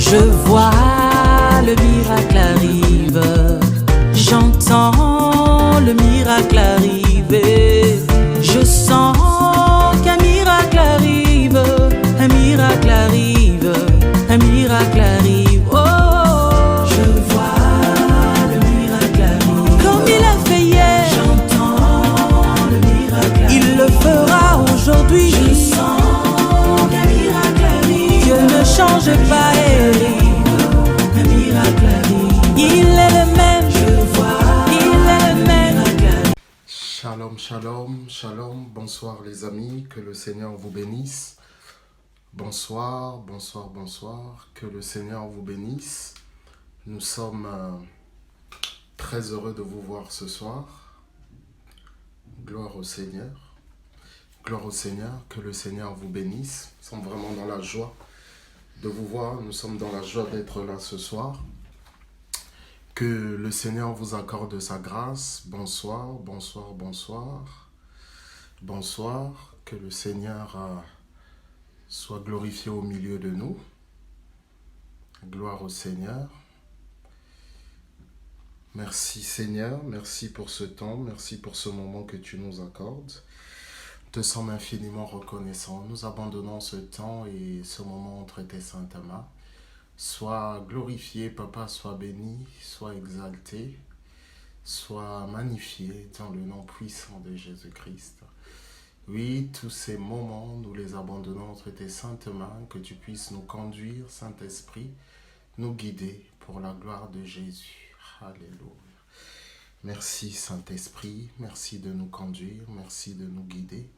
Je vois le miracle arrive, j'entends le miracle arriver, je sens qu'un miracle arrive, un miracle arrive, un miracle arrive. Oh, je vois le miracle arrive, comme il a fait hier, j'entends le miracle arrive, il le fera aujourd'hui. Je sens qu'un miracle arrive, Dieu ne change pas. Shalom, shalom, shalom, bonsoir les amis, que le Seigneur vous bénisse. Bonsoir, bonsoir, bonsoir, que le Seigneur vous bénisse. Nous sommes très heureux de vous voir ce soir. Gloire au Seigneur, que le Seigneur vous bénisse. Nous sommes vraiment dans la joie de vous voir, nous sommes dans la joie d'être là ce soir. Que le Seigneur vous accorde sa grâce. Bonsoir, bonsoir, bonsoir. Bonsoir. Que le Seigneur soit glorifié au milieu de nous. Gloire au Seigneur. Merci Seigneur, merci pour ce temps, merci pour ce moment que tu nous accordes. Te sommes infiniment reconnaissants. Nous abandonnons ce temps et ce moment entre tes saintes mains. Sois glorifié, Papa, sois béni, sois exalté, sois magnifié dans le nom puissant de Jésus-Christ. Oui, tous ces moments, nous les abandonnons entre tes saintes mains, que tu puisses nous conduire, Saint-Esprit, nous guider pour la gloire de Jésus. Alléluia. Merci Saint-Esprit, merci de nous conduire, merci de nous guider.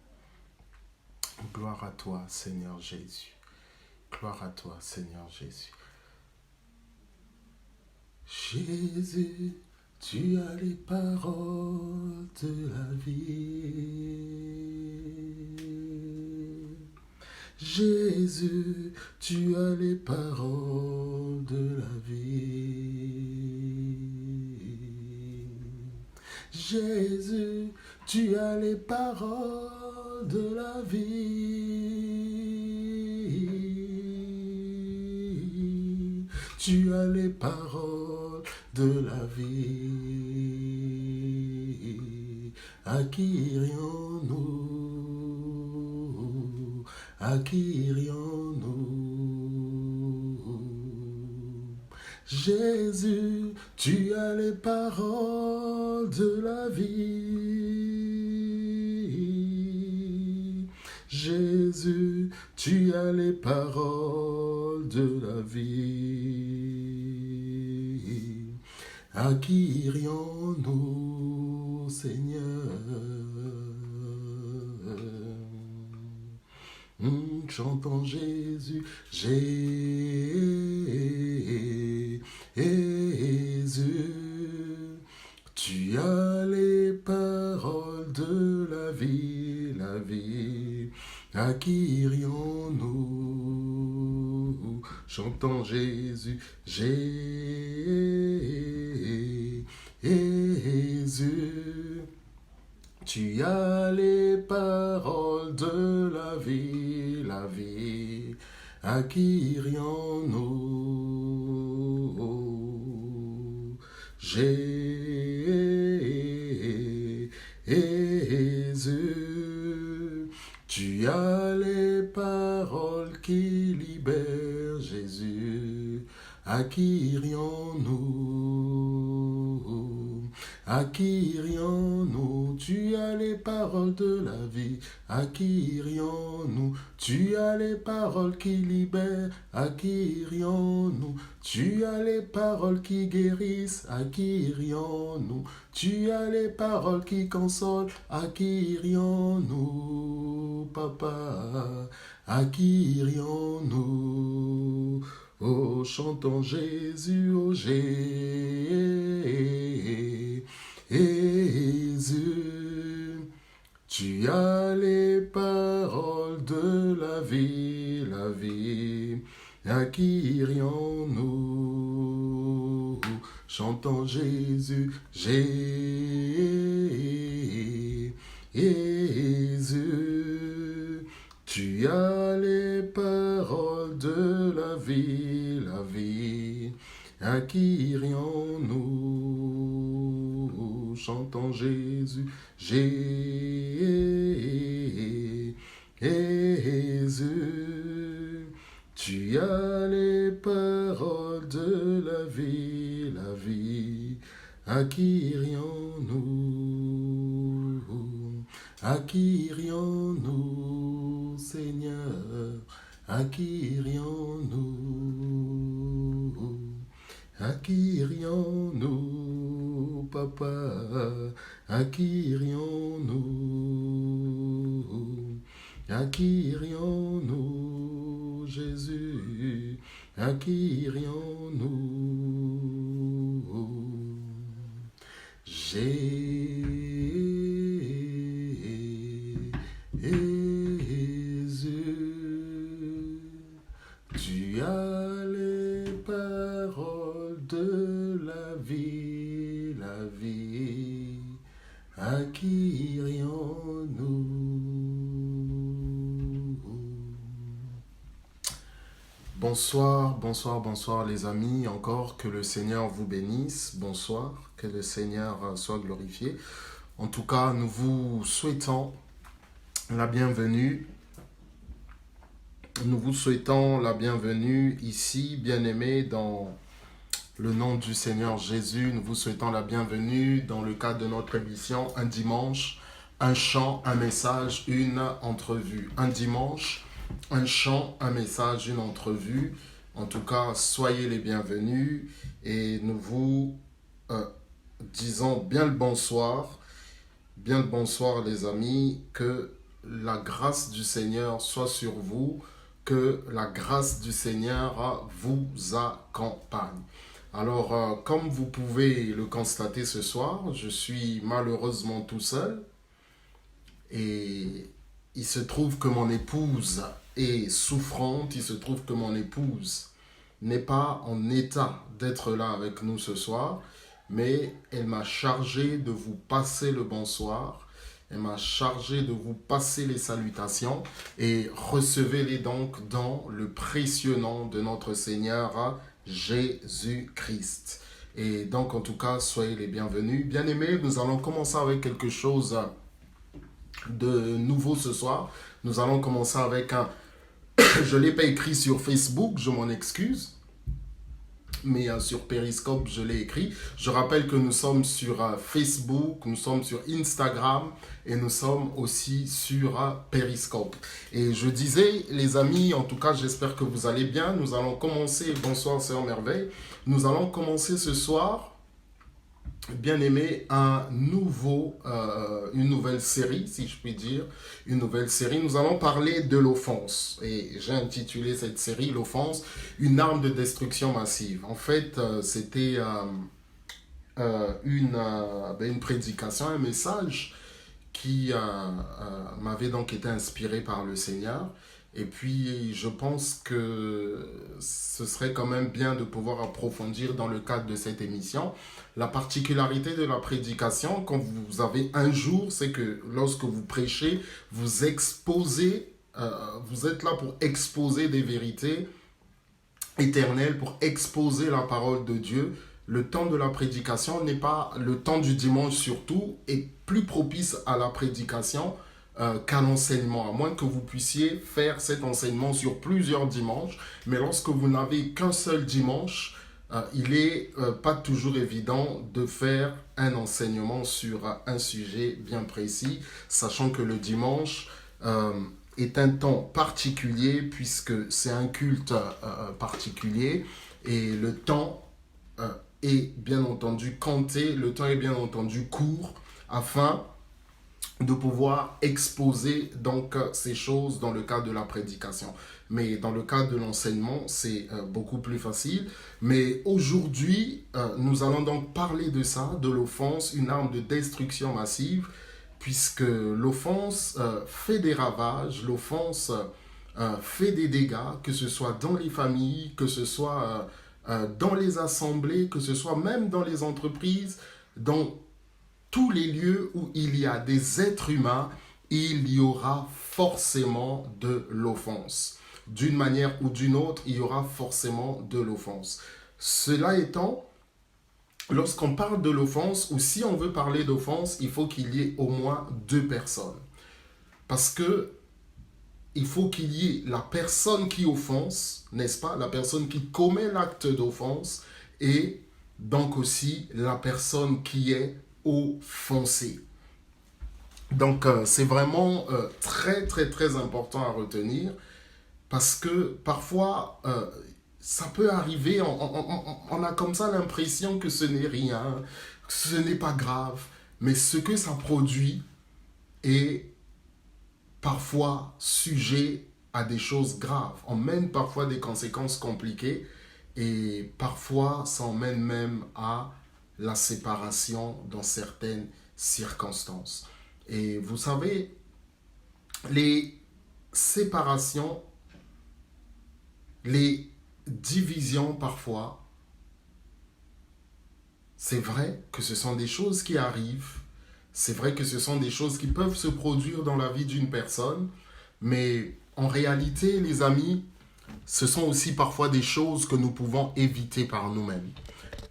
Gloire à toi, Seigneur Jésus. Gloire à toi, Seigneur Jésus. Jésus, tu as les paroles de la vie. Jésus, tu as les paroles de la vie. Jésus, tu as les paroles de la vie. Tu as les paroles de la vie. À qui irions-nous? À qui irions-nous? Jésus, tu as les paroles de la vie. Jésus, tu as les paroles de la vie. À qui irions-nous, Seigneur? Chantons Jésus, Jésus, tu as les paroles de la vie, la vie. À qui irions-nous? Chantons Jésus, Jésus, tu as les paroles de la vie, la vie. À qui irions-nous? Jésus, tu as les paroles qui libèrent, Jésus. À qui irions-nous? À qui irions-nous? Tu as les paroles de la vie. À qui irions-nous? Tu as les paroles qui libèrent. À qui irions-nous? Tu as les paroles qui guérissent. À qui irions-nous? Tu as les paroles qui consolent. À qui irions-nous, Papa? À qui irions-nous? Oh, chantons Jésus, oh Jésus, tu as les paroles de la vie, la vie. À qui irions-nous? Chantons Jésus, Jésus, tu as les les paroles de la vie, à qui irions-nous? Chantons Jésus, Jésus. Tu as les paroles de la vie, à qui irions-nous? À qui irions-nous, Seigneur? À qui irions-nous? À qui irions-nous, Papa? À qui irions-nous? À qui irions-nous, Jésus? À qui irions-nous? Jésus, tu as les paroles de la vie, à qui irions-nous? Bonsoir les amis, encore que le Seigneur vous bénisse, bonsoir, que le Seigneur soit glorifié. En tout cas, nous vous souhaitons la bienvenue. Nous vous souhaitons la bienvenue ici, bien-aimés, dans le nom du Seigneur Jésus. Nous vous souhaitons la bienvenue dans le cadre de notre émission Un dimanche, un chant, un message, une entrevue. Un dimanche, un chant, un message, une entrevue. En tout cas, soyez les bienvenus et nous vous disons bien le bonsoir les amis, que la grâce du Seigneur soit sur vous, que la grâce du Seigneur vous accompagne. Alors, comme vous pouvez le constater ce soir, je suis malheureusement tout seul et il se trouve que mon épouse est souffrante, il se trouve que mon épouse n'est pas en état d'être là avec nous ce soir, mais elle m'a chargé de vous passer le bonsoir, elle m'a chargé de vous passer les salutations et recevez-les donc dans le précieux nom de notre Seigneur Jésus-Christ. Et donc en tout cas, soyez les bienvenus. Bien-aimés, nous allons commencer avec quelque chose de nouveau ce soir. Nous allons commencer avec un... Je ne l'ai pas écrit sur Facebook, je m'en excuse. Mais sur Periscope, je l'ai écrit. Je rappelle que nous sommes sur Facebook, nous sommes sur Instagram et nous sommes aussi sur Periscope. Et je disais, les amis, en tout cas, j'espère que vous allez bien. Nous allons commencer, bonsoir Sœur Merveille, nous allons commencer ce soir, bien aimé, une nouvelle série, si je puis dire, une nouvelle série. Nous allons parler de l'offense et j'ai intitulé cette série l'offense, une arme de destruction massive. En fait, c'était une prédication, un message qui m'avait donc été inspiré par le Seigneur. Et puis, je pense que ce serait quand même bien de pouvoir approfondir dans le cadre de cette émission. La particularité de la prédication, quand vous avez un jour, c'est que lorsque vous prêchez, vous exposez, vous êtes là pour exposer des vérités éternelles, pour exposer la parole de Dieu. Le temps de la prédication n'est pas le temps du dimanche surtout, est plus propice à la prédication qu'à l'enseignement, à moins que vous puissiez faire cet enseignement sur plusieurs dimanches. Mais lorsque vous n'avez qu'un seul dimanche, il n'est pas toujours évident de faire un enseignement sur un sujet bien précis, sachant que le dimanche est un temps particulier puisque c'est un culte particulier et le temps est bien entendu compté, le temps est bien entendu court afin de pouvoir exposer donc ces choses dans le cadre de la prédication. Mais dans le cadre de l'enseignement, c'est beaucoup plus facile. Mais aujourd'hui, nous allons donc parler de ça, de l'offense, une arme de destruction massive, puisque l'offense fait des ravages, l'offense fait des dégâts, que ce soit dans les familles, que ce soit dans les assemblées, que ce soit même dans les entreprises, dans tous les lieux où il y a des êtres humains, il y aura forcément de l'offense. d'une manière ou d'une autre, il y aura forcément de l'offense. Cela étant, lorsqu'on parle de l'offense, ou si on veut parler d'offense, il faut qu'il y ait au moins deux personnes. Parce que il faut qu'il y ait la personne qui offense, n'est-ce pas? La personne qui commet l'acte d'offense et donc aussi la personne qui est offensée. Donc c'est vraiment très très très important à retenir parce que parfois ça peut arriver, on a comme ça l'impression que ce n'est rien, que ce n'est pas grave, mais ce que ça produit est parfois sujet à des choses graves, emmène parfois des conséquences compliquées et parfois ça emmène même à la séparation dans certaines circonstances. Et vous savez, les séparations, les divisions parfois, c'est vrai que ce sont des choses qui arrivent. C'est vrai que ce sont des choses qui peuvent se produire dans la vie d'une personne, mais en réalité, les amis, ce sont aussi parfois des choses que nous pouvons éviter par nous-mêmes.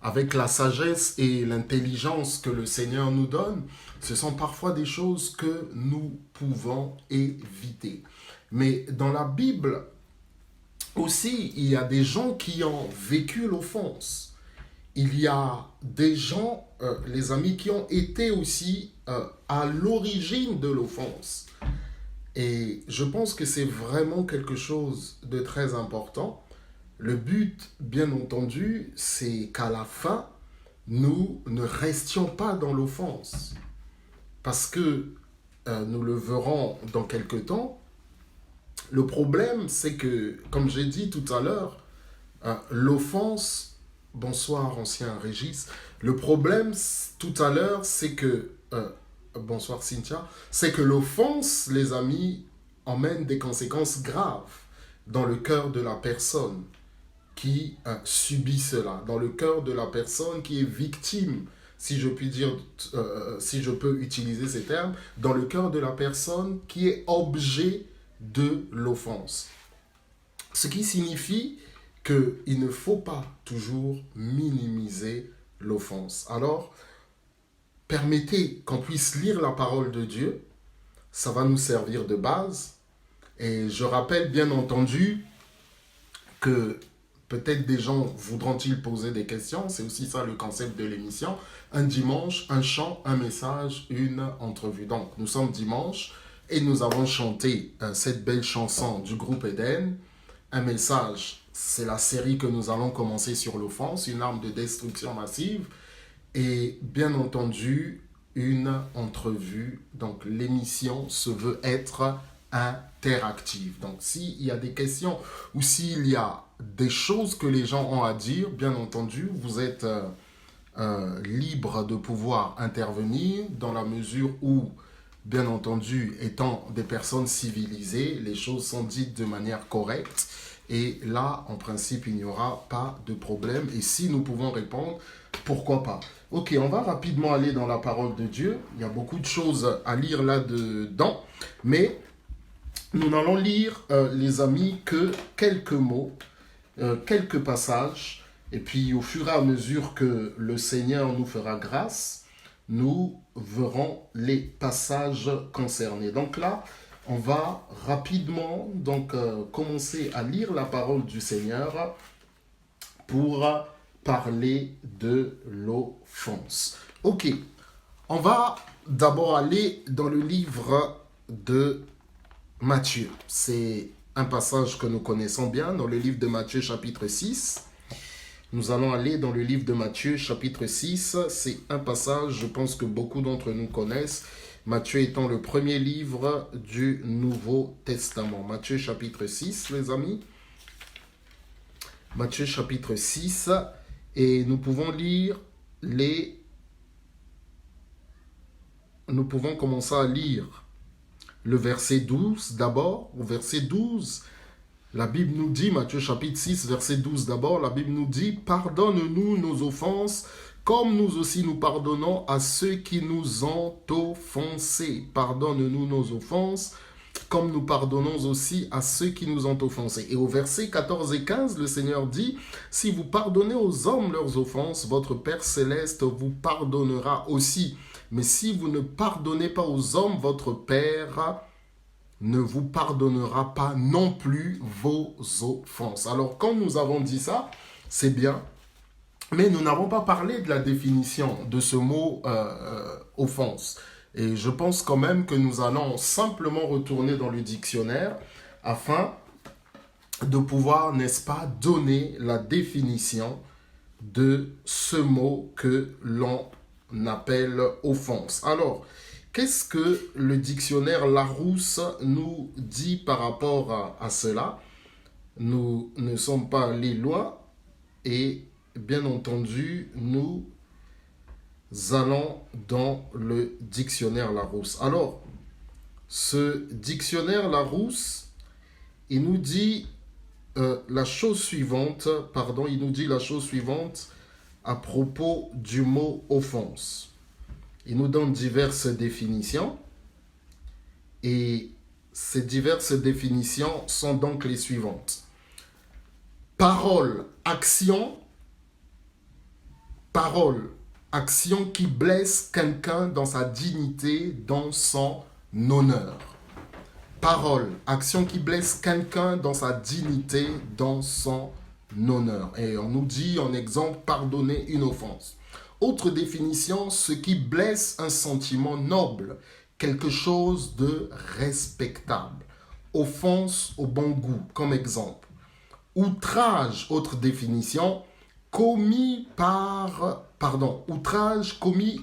Avec la sagesse et l'intelligence que le Seigneur nous donne, ce sont parfois des choses que nous pouvons éviter. Mais dans la Bible aussi, il y a des gens qui ont vécu l'offense. Il y a des gens, les amis, qui ont été aussi à l'origine de l'offense. Et je pense que c'est vraiment quelque chose de très important. Le but, bien entendu, c'est qu'à la fin, nous ne restions pas dans l'offense. Parce que, nous le verrons dans quelques temps, le problème, c'est que, comme j'ai dit tout à l'heure, l'offense... Bonsoir, ancien Régis. Le problème, tout à l'heure, c'est que... bonsoir, Cynthia. C'est que l'offense, les amis, emmène des conséquences graves dans le cœur de la personne qui subit cela, dans le cœur de la personne qui est victime, si je puis dire, si je peux utiliser ces termes, dans le cœur de la personne qui est objet de l'offense. Ce qui signifie qu'il ne faut pas toujours minimiser l'offense. Alors, permettez qu'on puisse lire la parole de Dieu, ça va nous servir de base. Et je rappelle bien entendu que peut-être des gens voudront-ils poser des questions, c'est aussi ça le concept de l'émission. Un dimanche, un chant, un message, une entrevue. Donc, nous sommes dimanche et nous avons chanté cette belle chanson du groupe Eden, un message. C'est la série que nous allons commencer sur l'offense, une arme de destruction massive. Et bien entendu, une entrevue. Donc l'émission se veut être interactive. Donc s'il y a des questions ou s'il y a des choses que les gens ont à dire, bien entendu, vous êtes libre de pouvoir intervenir dans la mesure où, bien entendu, étant des personnes civilisées, les choses sont dites de manière correcte. Et là, en principe, il n'y aura pas de problème. Et si nous pouvons répondre, pourquoi pas? Ok, on va rapidement aller dans la parole de Dieu. Il y a beaucoup de choses à lire là-dedans. Mais nous n'allons lire, les amis, que quelques mots, quelques passages. Et puis, au fur et à mesure que le Seigneur nous fera grâce, nous verrons les passages concernés. Donc là, on va rapidement donc commencer à lire la parole du Seigneur pour parler de l'offense. Ok, on va d'abord aller dans le livre de Matthieu. C'est un passage que nous connaissons bien dans le livre de Matthieu chapitre 6. Nous allons aller dans le livre de Matthieu chapitre 6. C'est un passage, je pense que beaucoup d'entre nous connaissent. Matthieu étant le premier livre du Nouveau Testament. Matthieu chapitre 6, les amis. Matthieu chapitre 6. Et nous pouvons lire Nous pouvons commencer à lire le verset 12 d'abord. Au verset 12, la Bible nous dit, Matthieu chapitre 6, verset 12 d'abord, la Bible nous dit « Pardonne-nous nos offenses, comme nous aussi nous pardonnons à ceux qui nous ont offensés. Pardonne-nous nos offenses, comme nous pardonnons aussi à ceux qui nous ont offensés. Et au verset 14 et 15, le Seigneur dit, si vous pardonnez aux hommes leurs offenses, votre Père céleste vous pardonnera aussi. Mais si vous ne pardonnez pas aux hommes, votre Père ne vous pardonnera pas non plus vos offenses. Alors, quand nous avons dit ça, c'est bien, mais nous n'avons pas parlé de la définition de ce mot offense. Et je pense quand même que nous allons simplement retourner dans le dictionnaire afin de pouvoir, n'est-ce pas, donner la définition de ce mot que l'on appelle offense. Alors, qu'est-ce que le dictionnaire Larousse nous dit par rapport à cela? Nous ne sommes pas allés loin et bien entendu, nous allons dans le dictionnaire Larousse. Alors, ce dictionnaire Larousse, il nous dit la chose suivante à propos du mot offense. Il nous donne diverses définitions et ces diverses définitions sont donc les suivantes. Parole, action qui blesse quelqu'un dans sa dignité, dans son honneur. Parole, action qui blesse quelqu'un dans sa dignité, dans son honneur. Et on nous dit en exemple, pardonner une offense. Autre définition, ce qui blesse un sentiment noble, quelque chose de respectable. Offense au bon goût, comme exemple. Outrage, autre définition, outrage commis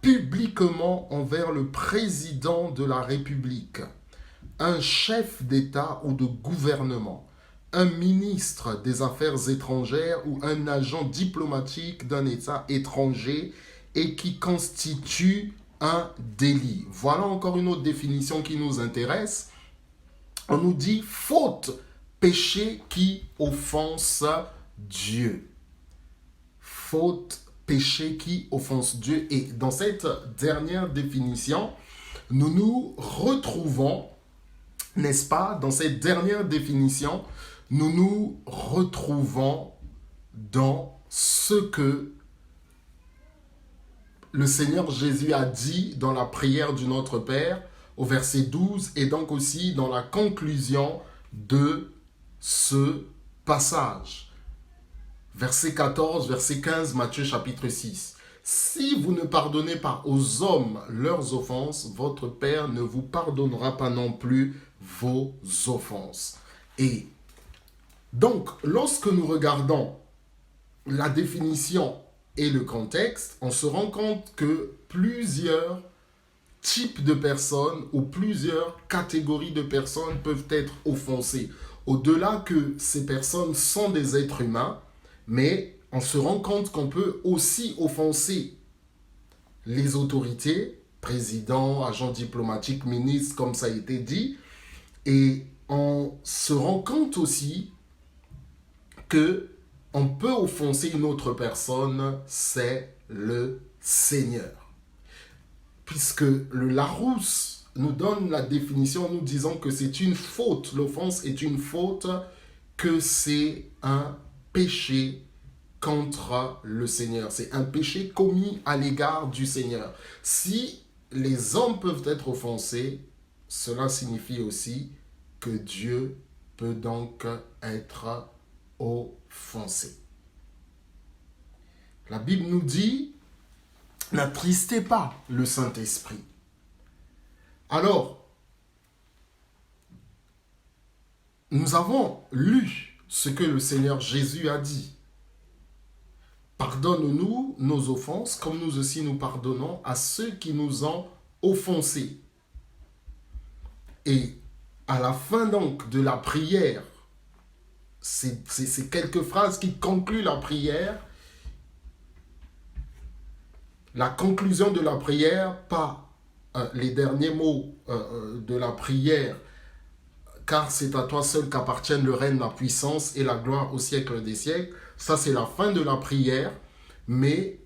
publiquement envers le président de la République, un chef d'État ou de gouvernement, un ministre des Affaires étrangères ou un agent diplomatique d'un État étranger et qui constitue un délit. Voilà encore une autre définition qui nous intéresse. On nous dit faute, péché qui offense Dieu. Faute, péché qui offense Dieu. Et dans cette dernière définition, nous nous retrouvons, n'est-ce pas, dans cette dernière définition, nous nous retrouvons dans ce que le Seigneur Jésus a dit dans la prière du Notre Père, au verset 12, et donc aussi dans la conclusion de ce passage. Verset 14, verset 15, Matthieu chapitre 6. Si vous ne pardonnez pas aux hommes leurs offenses, votre Père ne vous pardonnera pas non plus vos offenses. Et donc, lorsque nous regardons la définition et le contexte, on se rend compte que plusieurs types de personnes ou plusieurs catégories de personnes peuvent être offensées. Au-delà que ces personnes sont des êtres humains, mais on se rend compte qu'on peut aussi offenser les autorités, présidents, agents diplomatiques, ministres, comme ça a été dit. Et on se rend compte aussi qu'on peut offenser une autre personne, c'est le Seigneur. Puisque le Larousse nous donne la définition en nous disant que c'est une faute, l'offense est une faute, que c'est un péché contre le Seigneur. C'est un péché commis à l'égard du Seigneur. Si les hommes peuvent être offensés, cela signifie aussi que Dieu peut donc être offensé. La Bible nous dit, n'attristez pas le Saint-Esprit. Alors, nous avons lu ce que le Seigneur Jésus a dit. Pardonne-nous nos offenses, comme nous aussi nous pardonnons à ceux qui nous ont offensés. Et à la fin donc de la prière, c'est quelques phrases qui concluent la prière. La conclusion de la prière, pas les derniers mots de la prière, car c'est à toi seul qu'appartiennent le règne, la puissance et la gloire au siècle des siècles. Ça, c'est la fin de la prière. Mais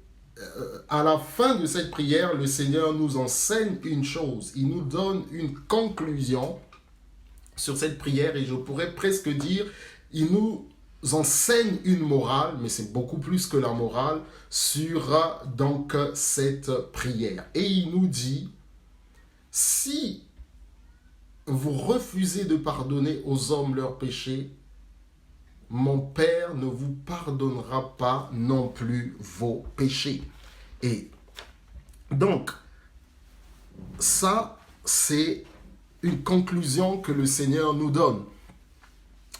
à la fin de cette prière, le Seigneur nous enseigne une chose. Il nous donne une conclusion sur cette prière et je pourrais presque dire, il nous enseigne une morale, mais c'est beaucoup plus que la morale, sur donc cette prière. Et il nous dit, si vous refusez de pardonner aux hommes leurs péchés, mon Père ne vous pardonnera pas non plus vos péchés. Et donc, ça, c'est une conclusion que le Seigneur nous donne.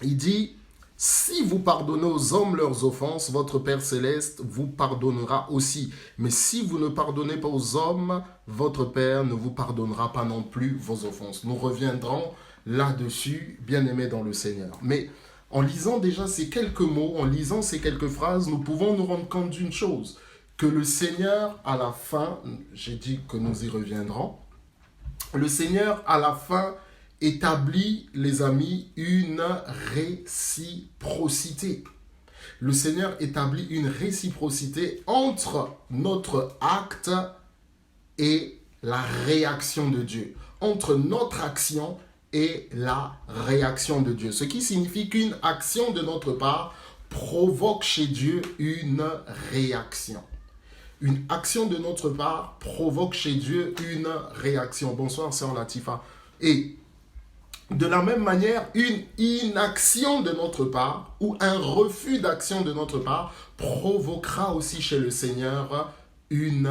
Il dit, si vous pardonnez aux hommes leurs offenses, votre Père céleste vous pardonnera aussi. Mais si vous ne pardonnez pas aux hommes, votre Père ne vous pardonnera pas non plus vos offenses. Nous reviendrons là-dessus, bien-aimés dans le Seigneur. Mais en lisant déjà ces quelques mots, en lisant ces quelques phrases, nous pouvons nous rendre compte d'une chose, que le Seigneur, à la fin, j'ai dit que nous y reviendrons, le Seigneur, à la fin, établit, les amis, une réciprocité. Le Seigneur établit une réciprocité entre notre acte et la réaction de Dieu. Entre notre action et la réaction de Dieu. Ce qui signifie qu'une action de notre part provoque chez Dieu une réaction. Une action de notre part provoque chez Dieu une réaction. Bonsoir, sœur Latifa. Et de la même manière, une inaction de notre part ou un refus d'action de notre part provoquera aussi chez le Seigneur une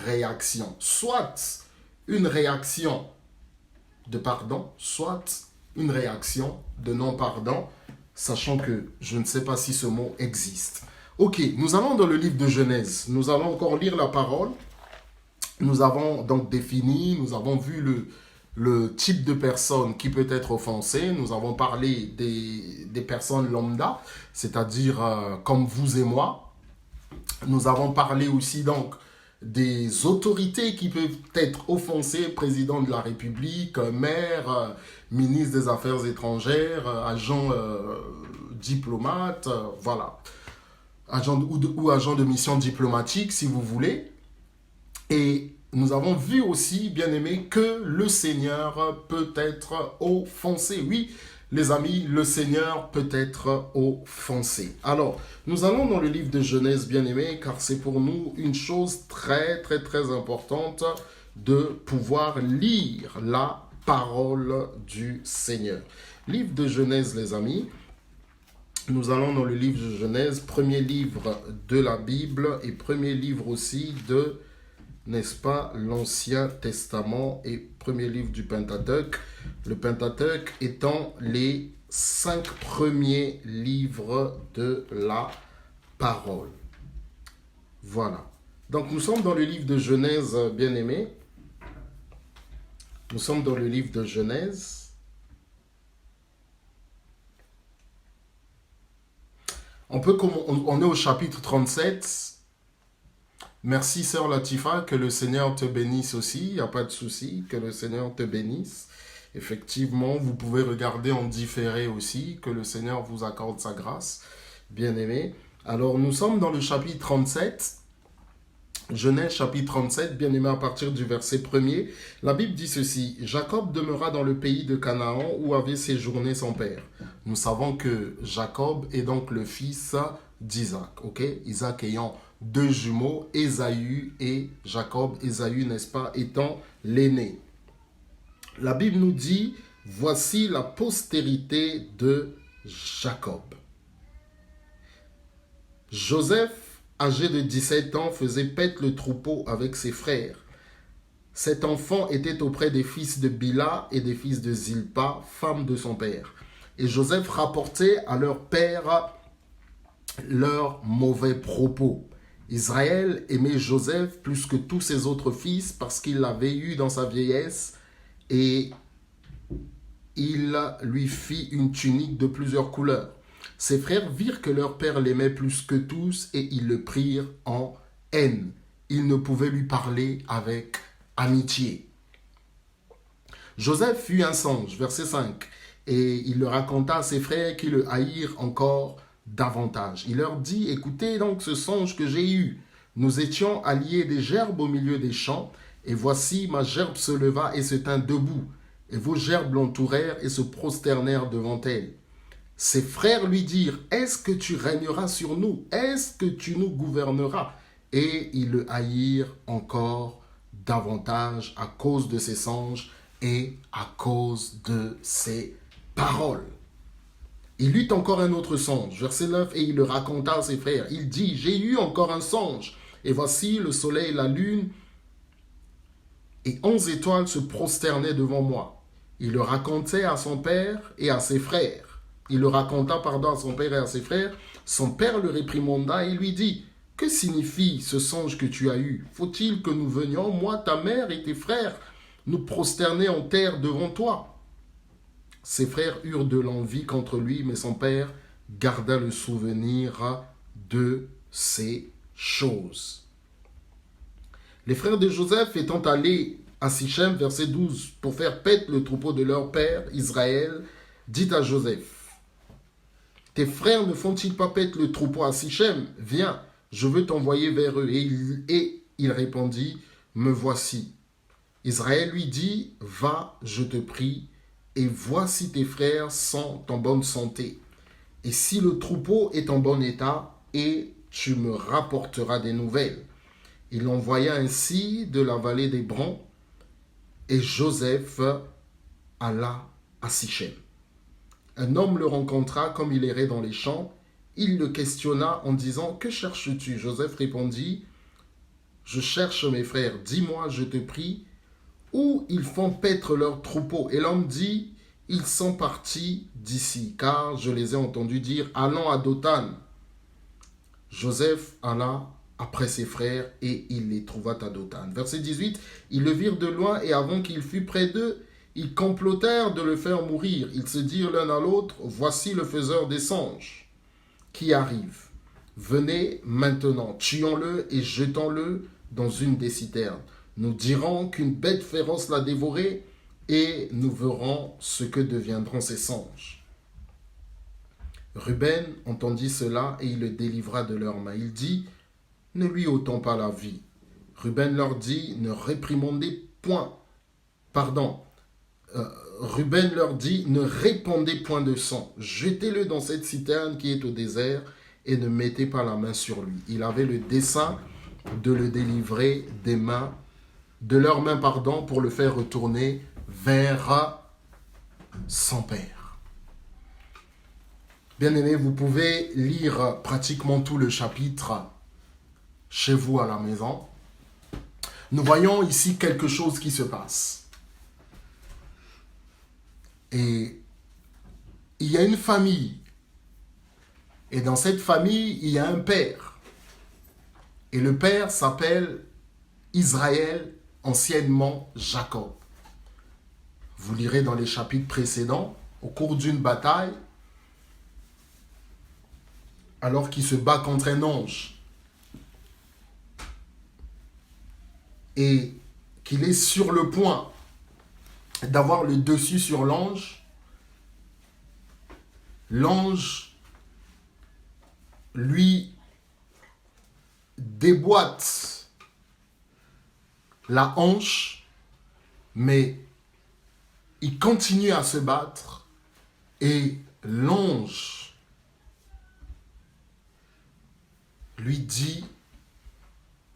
réaction. Soit une réaction de pardon, soit une réaction de non-pardon, sachant que je ne sais pas si ce mot existe. Ok, nous allons dans le livre de Genèse. Nous allons encore lire la parole. Nous avons donc défini, nous avons vu le type de personne qui peut être offensée. Nous avons parlé des personnes lambda, c'est-à-dire comme vous et moi. Nous avons parlé aussi donc des autorités qui peuvent être offensées, président de la République, maire, ministre des Affaires étrangères, agent diplomate, voilà. Agent ou agent de mission diplomatique, si vous voulez. Et nous avons vu aussi, bien aimé, que le Seigneur peut être offensé. Oui, les amis, le Seigneur peut être offensé. Alors, nous allons dans le livre de Genèse, bien aimé, car c'est pour nous une chose très, très, très importante de pouvoir lire la parole du Seigneur. Livre de Genèse, les amis. Nous allons dans le livre de Genèse, premier livre de la Bible et premier livre aussi de, n'est-ce pas, l'Ancien Testament et premier livre du Pentateuque. Le Pentateuque étant les 5 premiers livres de la parole. Voilà. Donc nous sommes dans le livre de Genèse, bien-aimés. Nous sommes dans le livre de Genèse. On est au chapitre 37. Merci, sœur Latifa, que le Seigneur te bénisse aussi. Il n'y a pas de souci, que le Seigneur te bénisse. Effectivement, vous pouvez regarder en différé aussi, que le Seigneur vous accorde sa grâce, bien-aimé. Alors, nous sommes dans le chapitre 37. Genèse chapitre 37, bien aimé, à partir du verset 1er, la Bible dit ceci: Jacob demeura dans le pays de Canaan où avait séjourné son père. Nous savons que Jacob est donc le fils d'Isaac, ok? Isaac ayant 2 jumeaux, Ésaü et Jacob, Ésaü, n'est-ce pas, étant l'aîné. La Bible nous dit, voici la postérité de Jacob. Joseph, âgé de 17 ans, faisait paître le troupeau avec ses frères. Cet enfant était auprès des fils de Bila et des fils de Zilpa, femme de son père. Et Joseph rapportait à leur père leurs mauvais propos. Israël aimait Joseph plus que tous ses autres fils parce qu'il l'avait eu dans sa vieillesse et il lui fit une tunique de plusieurs couleurs. Ses frères virent que leur père l'aimait plus que tous et ils le prirent en haine. Ils ne pouvaient lui parler avec amitié. Joseph eut un songe, verset 5, et il le raconta à ses frères qui le haïrent encore davantage. Il leur dit, écoutez donc ce songe que j'ai eu. Nous étions alliés des gerbes au milieu des champs, et voici ma gerbe se leva et se tint debout. et vos gerbes l'entourèrent et se prosternèrent devant elle. Ses frères lui dirent, « Est-ce que tu régneras sur nous? Est-ce que tu nous gouverneras ?» Et ils le haïrent encore davantage à cause de ses songes et à cause de ses paroles. Il eut encore un autre songe, verset 9, et il le raconta à ses frères. Il dit, « J'ai eu encore un songe, et voici le soleil et la lune, et 11 étoiles se prosternaient devant moi. » Il le racontait à son père et à ses frères. Il le raconta, à son père et à ses frères. Son père le réprimanda et lui dit, « Que signifie ce songe que tu as eu? Faut-il que nous venions, moi, ta mère et tes frères, nous prosterner en terre devant toi? » Ses frères eurent de l'envie contre lui, mais son père garda le souvenir de ces choses. Les frères de Joseph étant allés à Sichem, verset 12, pour faire paître le troupeau de leur père, Israël, dit à Joseph, « Tes frères ne font-ils pas paître le troupeau à Sichem? Viens, je veux t'envoyer vers eux. » Et il répondit, « Me voici. » Israël lui dit, « Va, je te prie, et vois si tes frères sont en bonne santé, et si le troupeau est en bon état, et tu me rapporteras des nouvelles. » Il l'envoya ainsi de la vallée d'Hébron, et Joseph alla à Sichem. Un homme le rencontra comme il errait dans les champs. Il le questionna en disant, « Que cherches-tu » Joseph répondit, « Je cherche mes frères. Dis-moi, je te prie, où ils font paître leurs troupeaux. » Et l'homme dit, « Ils sont partis d'ici, car je les ai entendus dire, allons à Dothan. » Joseph alla après ses frères et il les trouva à Dothan. Verset 18, ils le virent de loin et avant qu'il fût près d'eux, ils complotèrent de le faire mourir. Ils se dirent l'un à l'autre, voici le faiseur des songes qui arrive. Venez maintenant, tuons-le et jetons-le dans une des citernes. Nous dirons qu'une bête féroce l'a dévoré et nous verrons ce que deviendront ces songes. Ruben entendit cela et il le délivra de leurs mains. Il dit, ne lui ôtons pas la vie. Ruben leur dit, ne réprimandez point. Ruben leur dit, ne répandez point de sang. Jetez-le dans cette citerne qui est au désert et ne mettez pas la main sur lui. Il avait le dessein de le délivrer de leurs mains, pour le faire retourner vers son père. Bien-aimés, vous pouvez lire pratiquement tout le chapitre chez vous à la maison. Nous voyons ici quelque chose qui se passe. Et il y a une famille. Et dans cette famille, il y a un père. Et le père s'appelle Israël, anciennement Jacob. Vous lirez dans les chapitres précédents, au cours d'une bataille, alors qu'il se bat contre un ange, et qu'il est sur le point d'avoir le dessus sur l'ange, l'ange lui déboîte la hanche, mais il continue à se battre et l'ange lui dit,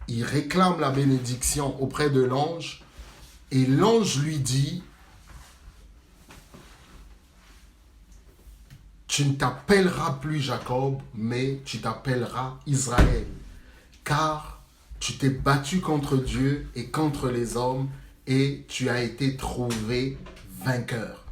il réclame la bénédiction auprès de l'ange et l'ange lui dit, tu ne t'appelleras plus Jacob, mais tu t'appelleras Israël, car tu t'es battu contre Dieu et contre les hommes et tu as été trouvé vainqueur.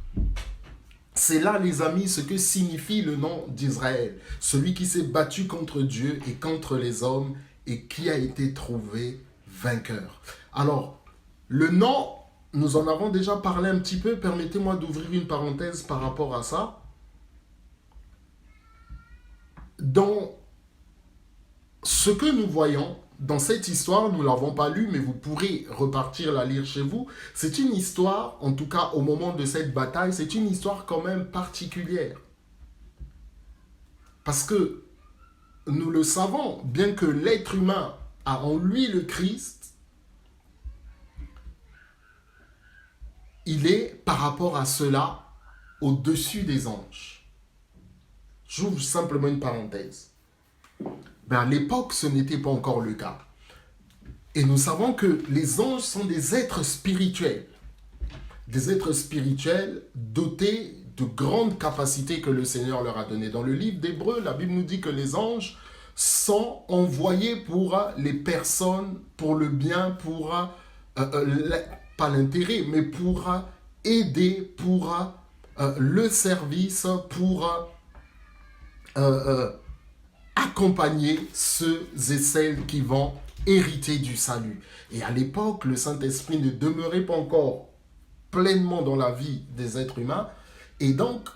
C'est là, les amis, ce que signifie le nom d'Israël. Celui qui s'est battu contre Dieu et contre les hommes et qui a été trouvé vainqueur. Alors, le nom, nous en avons déjà parlé un petit peu. Permettez-moi d'ouvrir une parenthèse par rapport à ça. Dans ce que nous voyons, dans cette histoire, nous ne l'avons pas lue, mais vous pourrez repartir la lire chez vous. C'est une histoire, en tout cas au moment de cette bataille, c'est une histoire quand même particulière. Parce que nous le savons, bien que l'être humain a en lui le Christ, il est par rapport à cela au-dessus des anges. J'ouvre simplement une parenthèse. Ben, à l'époque, ce n'était pas encore le cas. Et nous savons que les anges sont des êtres spirituels. Des êtres spirituels dotés de grandes capacités que le Seigneur leur a données. Dans le livre d'Hébreux, la Bible nous dit que les anges sont envoyés pour les personnes, pour le bien, pour, pas l'intérêt, mais pour aider, pour le service, pour accompagner ceux et celles qui vont hériter du salut. Et à l'époque, le Saint-Esprit ne demeurait pas encore pleinement dans la vie des êtres humains. Et donc,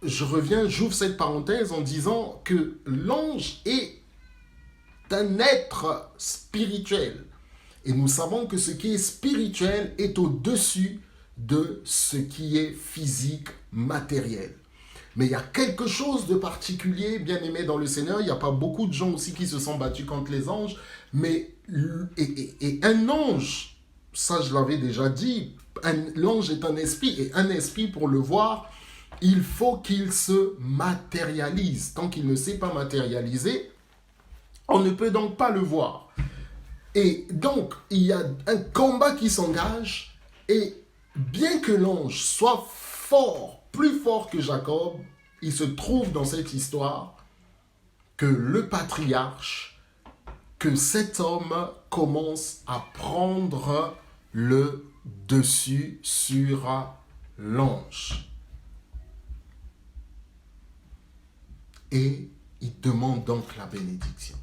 j'ouvre cette parenthèse en disant que l'ange est un être spirituel. Et nous savons que ce qui est spirituel est au-dessus de ce qui est physique, matériel. Mais il y a quelque chose de particulier, bien aimé dans le Seigneur. Il n'y a pas beaucoup de gens aussi qui se sont battus contre les anges. Mais et un ange, ça je l'avais déjà dit, l'ange est un esprit. Et un esprit, pour le voir, il faut qu'il se matérialise. Tant qu'il ne s'est pas matérialisé, on ne peut donc pas le voir. Et donc, il y a un combat qui s'engage. Et bien que l'ange soit fort, plus fort que Jacob, il se trouve dans cette histoire que le patriarche, que cet homme commence à prendre le dessus sur l'ange. Et il demande donc la bénédiction.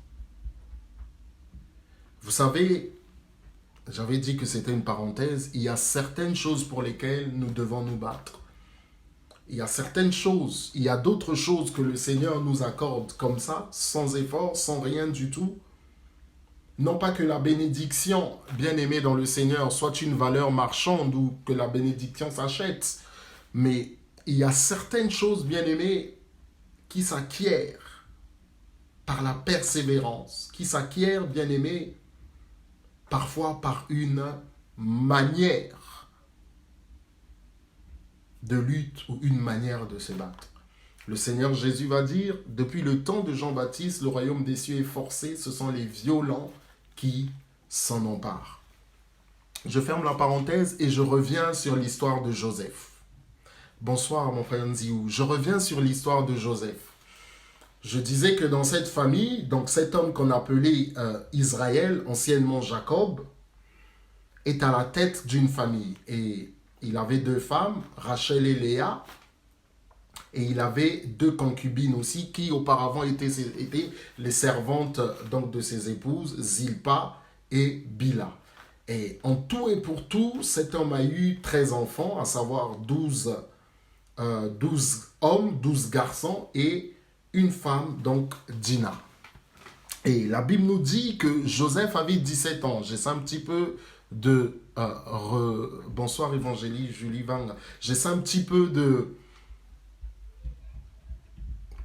Vous savez, j'avais dit que c'était une parenthèse, il y a certaines choses pour lesquelles nous devons nous battre. Il y a certaines choses, il y a d'autres choses que le Seigneur nous accorde comme ça, sans effort, sans rien du tout. Non pas que la bénédiction, bien aimée dans le Seigneur, soit une valeur marchande ou que la bénédiction s'achète, mais il y a certaines choses, bien aimées, qui s'acquièrent par la persévérance, qui s'acquièrent, bien aimées, parfois par une manière de lutte ou une manière de se battre. Le Seigneur Jésus va dire, depuis le temps de Jean-Baptiste, le royaume des cieux est forcé, ce sont les violents qui s'en emparent. Je ferme la parenthèse et je reviens sur l'histoire de Joseph. Bonsoir mon frère Nziou, je reviens sur l'histoire de Joseph. Je disais que dans cette famille, donc cet homme qu'on appelait Israël, anciennement Jacob, est à la tête d'une famille. Et il avait 2 femmes, Rachel et Léa, et il avait 2 concubines aussi, qui auparavant étaient les servantes donc, de ses épouses, Zilpa et Bila. Et en tout et pour tout, cet homme a eu 13 enfants, à savoir 12 hommes, 12 garçons et une femme, donc Dina. Et la Bible nous dit que Joseph avait 17 ans. J'essaie un petit peu de... Bonsoir Évangélie, Julie Vang. J'essaie un petit peu de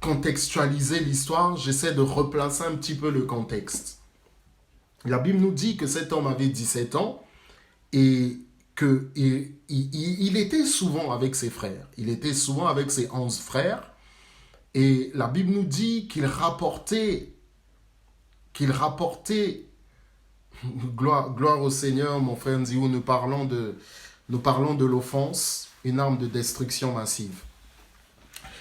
contextualiser l'histoire. J'essaie de replacer un petit peu le contexte. La Bible nous dit que cet homme avait 17 ans et qu'il était souvent avec ses frères. Il était souvent avec ses 11 frères. Et la Bible nous dit qu'il rapportait, gloire au Seigneur, mon frère Nziou, nous parlons de l'offense, une arme de destruction massive.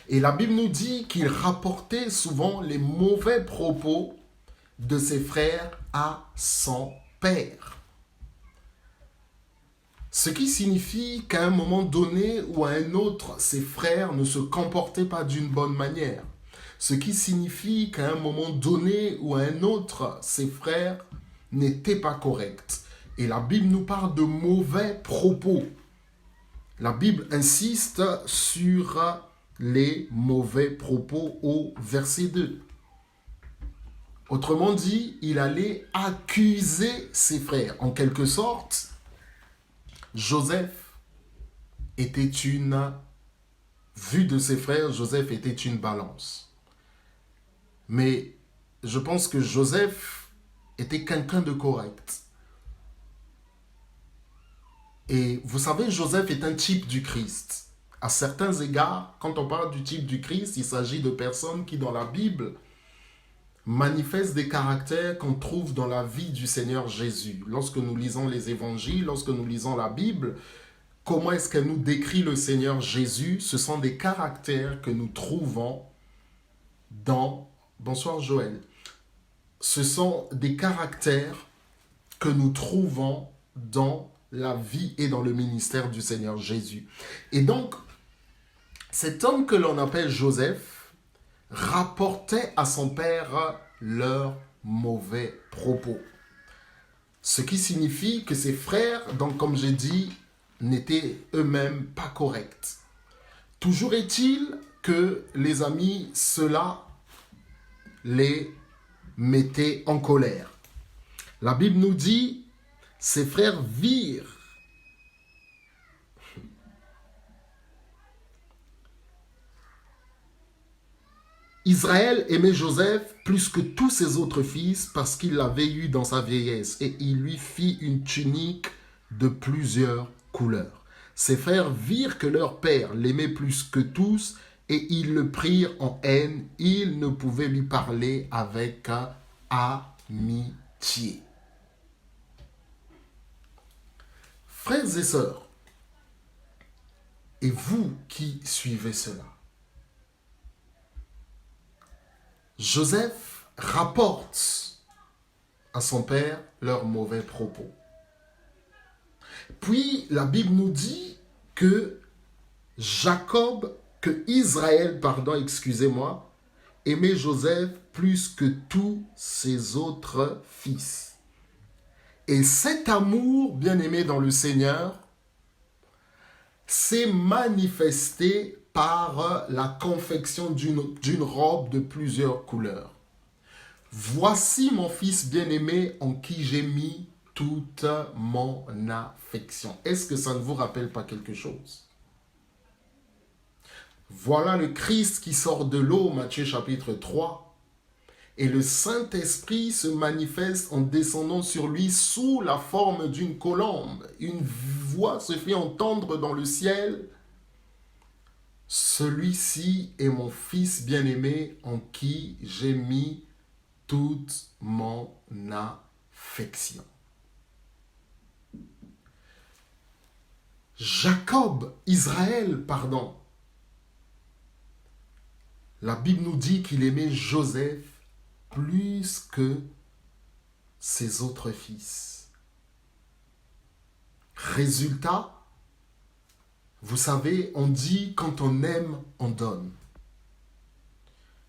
Et la Bible nous dit qu'il rapportait souvent les mauvais propos de ses frères à son père. Ce qui signifie qu'à un moment donné ou à un autre, ses frères ne se comportaient pas d'une bonne manière. Ce qui signifie qu'à un moment donné ou à un autre, ses frères n'étaient pas corrects. Et la Bible nous parle de mauvais propos. La Bible insiste sur les mauvais propos au verset 2. Autrement dit, il allait accuser ses frères. En quelque sorte, Joseph était vu de ses frères, Joseph était une balance. Mais je pense que Joseph était quelqu'un de correct. Et vous savez, Joseph est un type du Christ. À certains égards, quand on parle du type du Christ, il s'agit de personnes qui, dans la Bible, manifestent des caractères qu'on trouve dans la vie du Seigneur Jésus. Lorsque nous lisons les évangiles, lorsque nous lisons la Bible, comment est-ce qu'elle nous décrit le Seigneur Jésus? Ce sont des caractères que nous trouvons dans... Bonsoir Joël. Ce sont des caractères que nous trouvons dans la vie et dans le ministère du Seigneur Jésus. Et donc, cet homme que l'on appelle Joseph rapportait à son père leurs mauvais propos. Ce qui signifie que ses frères, donc comme j'ai dit, n'étaient eux-mêmes pas corrects. Toujours est-il que les amis, cela les mettait en colère. La Bible nous dit, ses frères virent Israël aimait Joseph plus que tous ses autres fils parce qu'il l'avait eu dans sa vieillesse et il lui fit une tunique de plusieurs couleurs. Ses frères virent que leur père l'aimait plus que tous et ils le prirent en haine. Ils ne pouvaient lui parler avec amitié. Frères et sœurs, et vous qui suivez cela, Joseph rapporte à son père leurs mauvais propos. Puis la Bible nous dit que Israël, aimait Joseph plus que tous ses autres fils. Et cet amour, bien-aimé dans le Seigneur, s'est manifesté par la confection d'une robe de plusieurs couleurs. Voici mon fils bien-aimé en qui j'ai mis toute mon affection. Est-ce que ça ne vous rappelle pas quelque chose? Voilà le Christ qui sort de l'eau, Matthieu chapitre 3. Et le Saint-Esprit se manifeste en descendant sur lui sous la forme d'une colombe. Une voix se fait entendre dans le ciel. Celui-ci est mon fils bien-aimé en qui j'ai mis toute mon affection. Israël, la Bible nous dit qu'il aimait Joseph plus que ses autres fils. Résultat, vous savez, on dit quand on aime, on donne.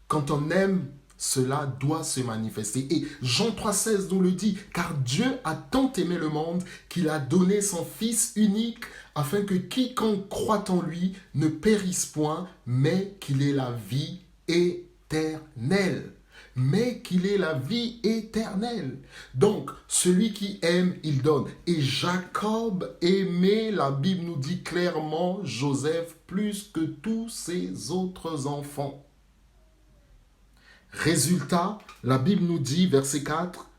Quand on aime, cela doit se manifester. Et Jean 3,16 nous le dit, car Dieu a tant aimé le monde qu'il a donné son Fils unique afin que quiconque croit en lui ne périsse point, mais qu'il ait la vie éternelle. Mais qu'il ait la vie éternelle. Donc, celui qui aime, il donne. Et Jacob aimait, la Bible nous dit clairement, Joseph plus que tous ses autres enfants. Résultat, la Bible nous dit, verset 4,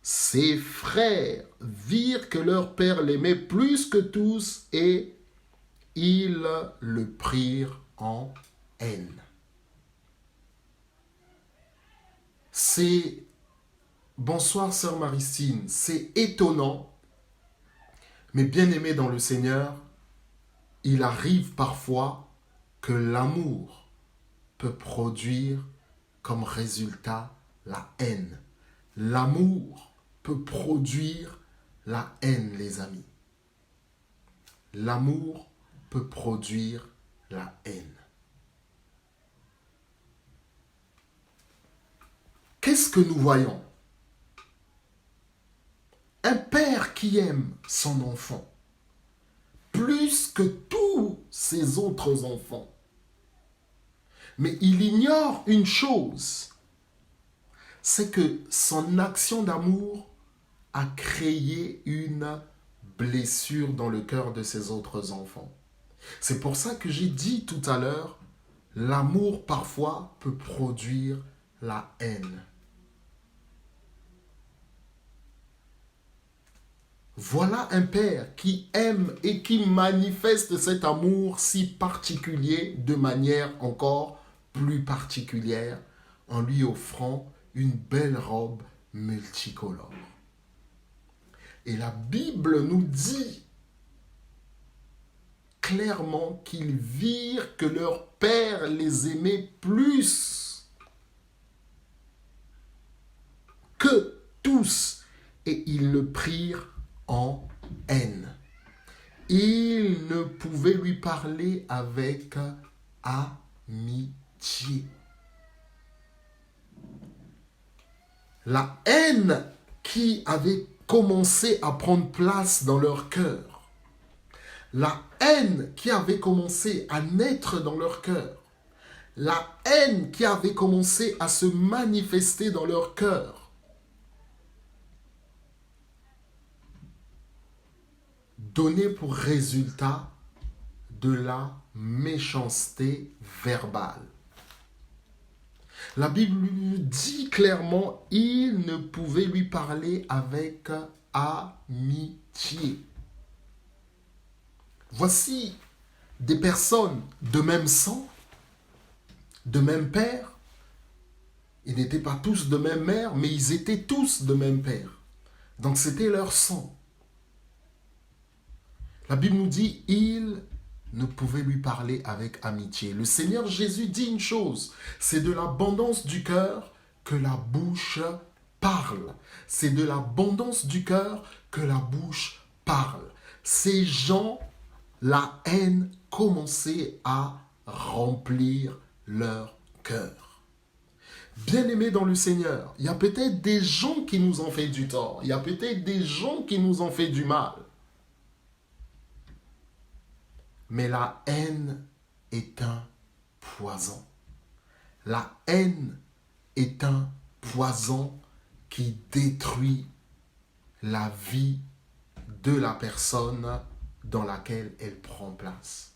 ses frères virent que leur père l'aimait plus que tous et ils le prirent en haine. Bonsoir sœur Maristine, c'est étonnant, mais bien aimé dans le Seigneur, il arrive parfois que l'amour peut produire comme résultat la haine. L'amour peut produire la haine, les amis. L'amour peut produire la haine. Qu'est-ce que nous voyons? Un père qui aime son enfant plus que tous ses autres enfants. Mais il ignore une chose, c'est que son action d'amour a créé une blessure dans le cœur de ses autres enfants. C'est pour ça que j'ai dit tout à l'heure, l'amour parfois peut produire la haine. Voilà un père qui aime et qui manifeste cet amour si particulier de manière encore plus particulière en lui offrant une belle robe multicolore. Et la Bible nous dit clairement qu'ils virent que leur père les aimait plus que tous et ils le prirent en haine. Ils ne pouvaient lui parler avec amitié. La haine qui avait commencé à prendre place dans leur cœur, la haine qui avait commencé à naître dans leur cœur, la haine qui avait commencé à se manifester dans leur cœur, donnait pour résultat de la méchanceté verbale. La Bible nous dit clairement, il ne pouvait lui parler avec amitié. Voici des personnes de même sang, de même père. Ils n'étaient pas tous de même mère, mais ils étaient tous de même père. Donc c'était leur sang. La Bible nous dit, il ne pouvait lui parler avec amitié. Le Seigneur Jésus dit une chose, c'est de l'abondance du cœur que la bouche parle. C'est de l'abondance du cœur que la bouche parle. Ces gens, la haine commençait à remplir leur cœur. Bien-aimés dans le Seigneur, il y a peut-être des gens qui nous ont fait du tort. Il y a peut-être des gens qui nous ont fait du mal. Mais la haine est un poison. La haine est un poison qui détruit la vie de la personne dans laquelle elle prend place.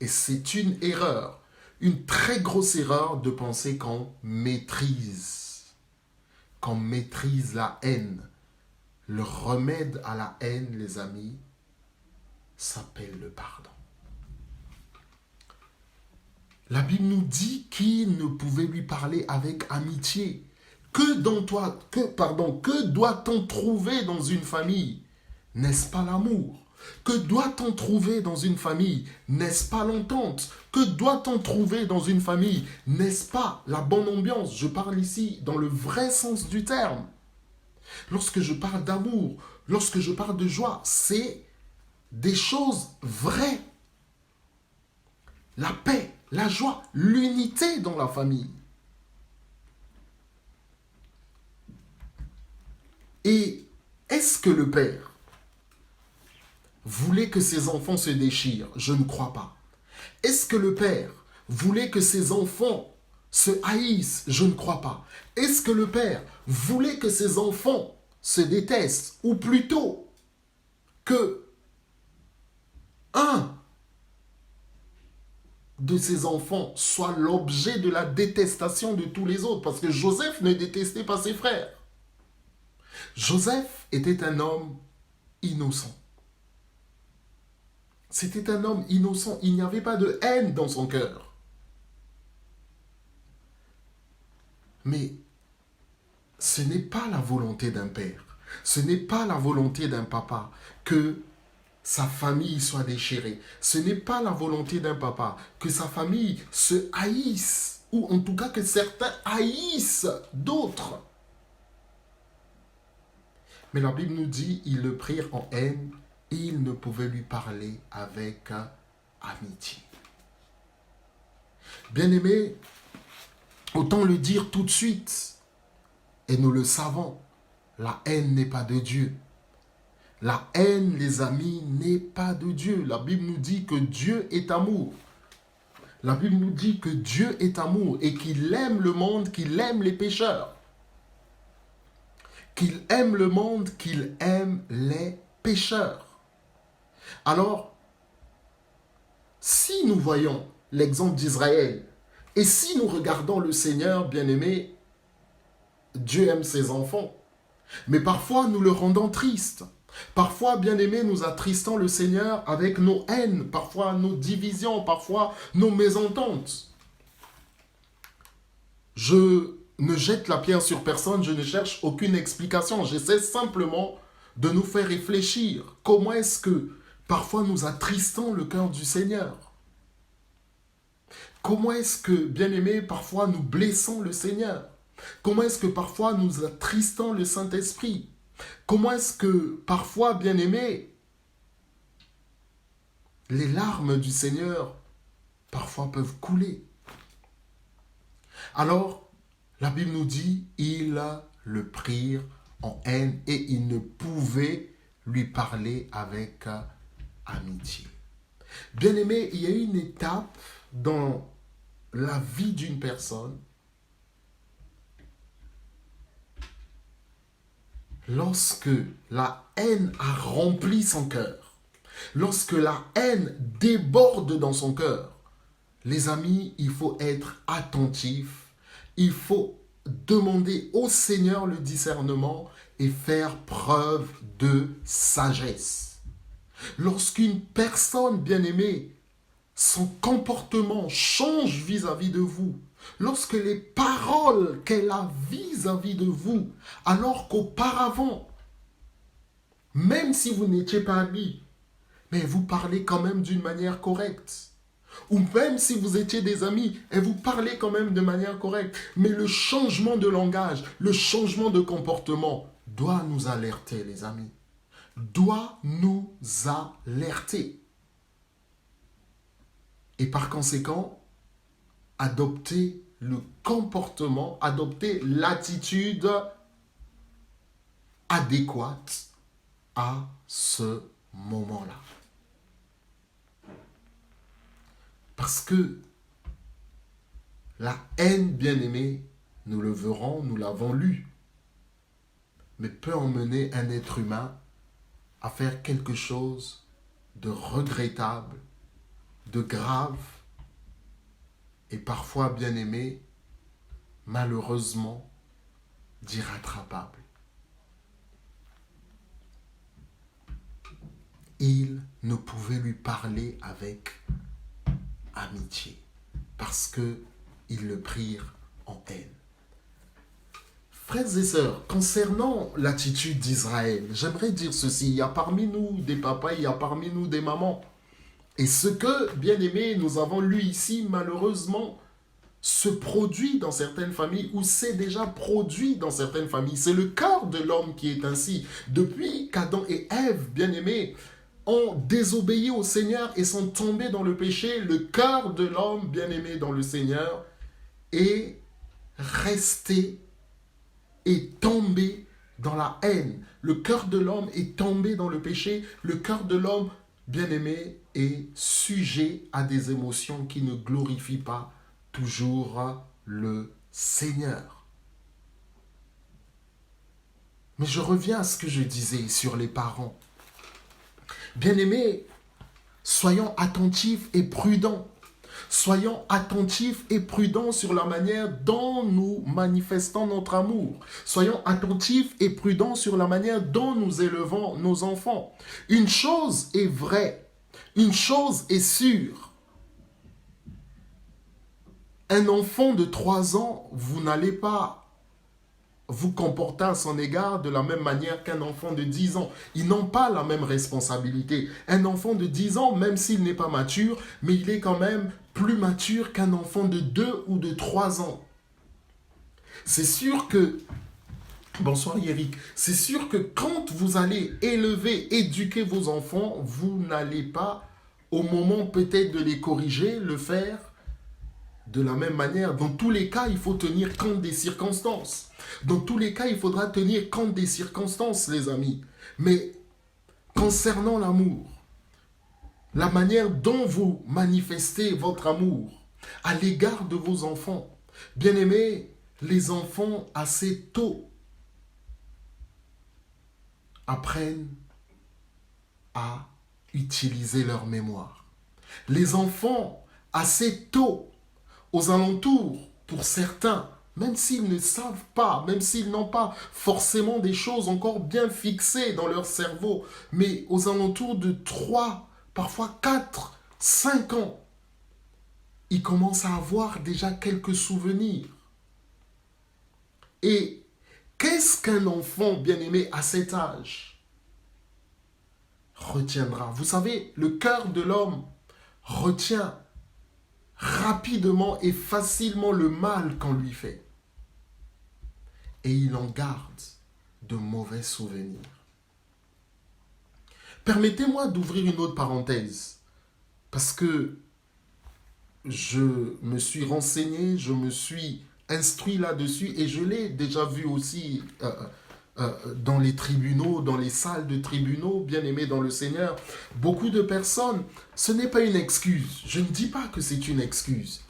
Et c'est une erreur, une très grosse erreur de penser qu'on maîtrise la haine. Le remède à la haine, les amis, s'appelle le pardon. La Bible nous dit qu'il ne pouvait lui parler avec amitié. Que doit-on trouver dans une famille? N'est-ce pas l'amour? Que doit-on trouver dans une famille? N'est-ce pas l'entente? Que doit-on trouver dans une famille? N'est-ce pas la bonne ambiance? Je parle ici dans le vrai sens du terme. Lorsque je parle d'amour, lorsque je parle de joie, c'est des choses vraies. La paix, la joie, l'unité dans la famille. Et est-ce que le père voulait que ses enfants se déchirent? Je ne crois pas. Est-ce que le père voulait que ses enfants se haïssent? Je ne crois pas. Est-ce que le père voulait que ses enfants se détestent? Ou plutôt que un de ses enfants soit l'objet de la détestation de tous les autres? Parce que Joseph ne détestait pas ses frères. Joseph était un homme innocent. C'était un homme innocent. Il n'y avait pas de haine dans son cœur. Mais ce n'est pas la volonté d'un père. Ce n'est pas la volonté d'un papa que sa famille soit déchirée. Ce n'est pas la volonté d'un papa que sa famille se haïsse, ou en tout cas que certains haïssent d'autres. Mais la Bible nous dit, ils le prirent en haine et ils ne pouvaient lui parler avec amitié. Bien-aimés, autant le dire tout de suite, et nous le savons, la haine n'est pas de Dieu. La haine, les amis, n'est pas de Dieu. La Bible nous dit que Dieu est amour. La Bible nous dit que Dieu est amour et qu'il aime le monde, qu'il aime les pécheurs. Qu'il aime le monde, qu'il aime les pécheurs. Alors, si nous voyons l'exemple d'Israël et si nous regardons le Seigneur, bien-aimé, Dieu aime ses enfants. Mais parfois, nous le rendons triste. Parfois, bien-aimés, nous attristons le Seigneur avec nos haines, parfois nos divisions, parfois nos mésententes. Je ne jette la pierre sur personne, je ne cherche aucune explication. J'essaie simplement de nous faire réfléchir. Comment est-ce que parfois nous attristons le cœur du Seigneur? Comment est-ce que, bien-aimés, parfois nous blessons le Seigneur? Comment est-ce que parfois nous attristons le Saint-Esprit? Comment est-ce que parfois, bien-aimés, les larmes du Seigneur parfois peuvent couler? Alors, la Bible nous dit, ils le prirent en haine et ils ne pouvaient lui parler avec amitié. Bien-aimés, il y a une étape dans la vie d'une personne lorsque la haine a rempli son cœur, lorsque la haine déborde dans son cœur. Les amis, il faut être attentif, il faut demander au Seigneur le discernement et faire preuve de sagesse. Lorsqu'une personne bien-aimée, son comportement change vis-à-vis de vous, lorsque les paroles qu'elle a vis-à-vis de vous, alors qu'auparavant, même si vous n'étiez pas amis, mais vous parlez quand même d'une manière correcte. Ou même si vous étiez des amis, et vous parlez quand même de manière correcte. Mais le changement de langage, le changement de comportement doit nous alerter, les amis. Doit nous alerter. Et par conséquent, adopter le comportement, adopter l'attitude adéquate à ce moment-là. Parce que la haine, bien-aimée, nous le verrons, nous l'avons lu, mais peut emmener un être humain à faire quelque chose de regrettable, de grave, et parfois, bien-aimé, malheureusement, d'irrattrapable. Il ne pouvait lui parler avec amitié, parce qu'ils le prirent en haine. Frères et sœurs, concernant l'attitude d'Israël, j'aimerais dire ceci. Il y a parmi nous des papas, il y a parmi nous des mamans. Et ce que, bien aimé, nous avons lu ici, malheureusement, se produit dans certaines familles, ou s'est déjà produit dans certaines familles. C'est le cœur de l'homme qui est ainsi. Depuis qu'Adam et Ève, bien aimés, ont désobéi au Seigneur et sont tombés dans le péché, le cœur de l'homme, bien aimé dans le Seigneur, est resté, est tombé dans la haine. Le cœur de l'homme est tombé dans le péché. Le cœur de l'homme, bien aimé, est sujet à des émotions qui ne glorifient pas toujours le Seigneur. Mais je reviens à ce que je disais sur les parents. Bien-aimés, soyons attentifs et prudents. Soyons attentifs et prudents sur la manière dont nous manifestons notre amour. Soyons attentifs et prudents sur la manière dont nous élevons nos enfants. Une chose est vraie, une chose est sûre. Un enfant de 3 ans, vous n'allez pas vous comporter à son égard de la même manière qu'un enfant de 10 ans. Ils n'ont pas la même responsabilité. Un enfant de 10 ans, même s'il n'est pas mature, mais il est quand même plus mature qu'un enfant de 2 ou de 3 ans. C'est sûr que... Bonsoir Yérick. C'est sûr que quand vous allez élever, éduquer vos enfants, vous n'allez pas, au moment peut-être de les corriger, le faire de la même manière. Dans tous les cas, il faut tenir compte des circonstances. Dans tous les cas, il faudra tenir compte des circonstances, les amis. Mais concernant l'amour, la manière dont vous manifestez votre amour à l'égard de vos enfants, bien aimés, les enfants assez tôt apprennent à utiliser leur mémoire. Les enfants assez tôt, aux alentours, pour certains, même s'ils ne savent pas, même s'ils n'ont pas forcément des choses encore bien fixées dans leur cerveau, mais aux alentours de 3, parfois 4, 5 ans, ils commencent à avoir déjà quelques souvenirs. Et qu'est-ce qu'un enfant bien-aimé à cet âge retiendra? Vous savez, le cœur de l'homme retient rapidement et facilement le mal qu'on lui fait. Et il en garde de mauvais souvenirs. Permettez-moi d'ouvrir une autre parenthèse, parce que je me suis renseigné, je me suis instruit là-dessus, et je l'ai déjà vu aussi dans les tribunaux, dans les salles de tribunaux, bien aimés dans le Seigneur. Beaucoup de personnes, ce n'est pas une excuse. Je ne dis pas que c'est une excuse.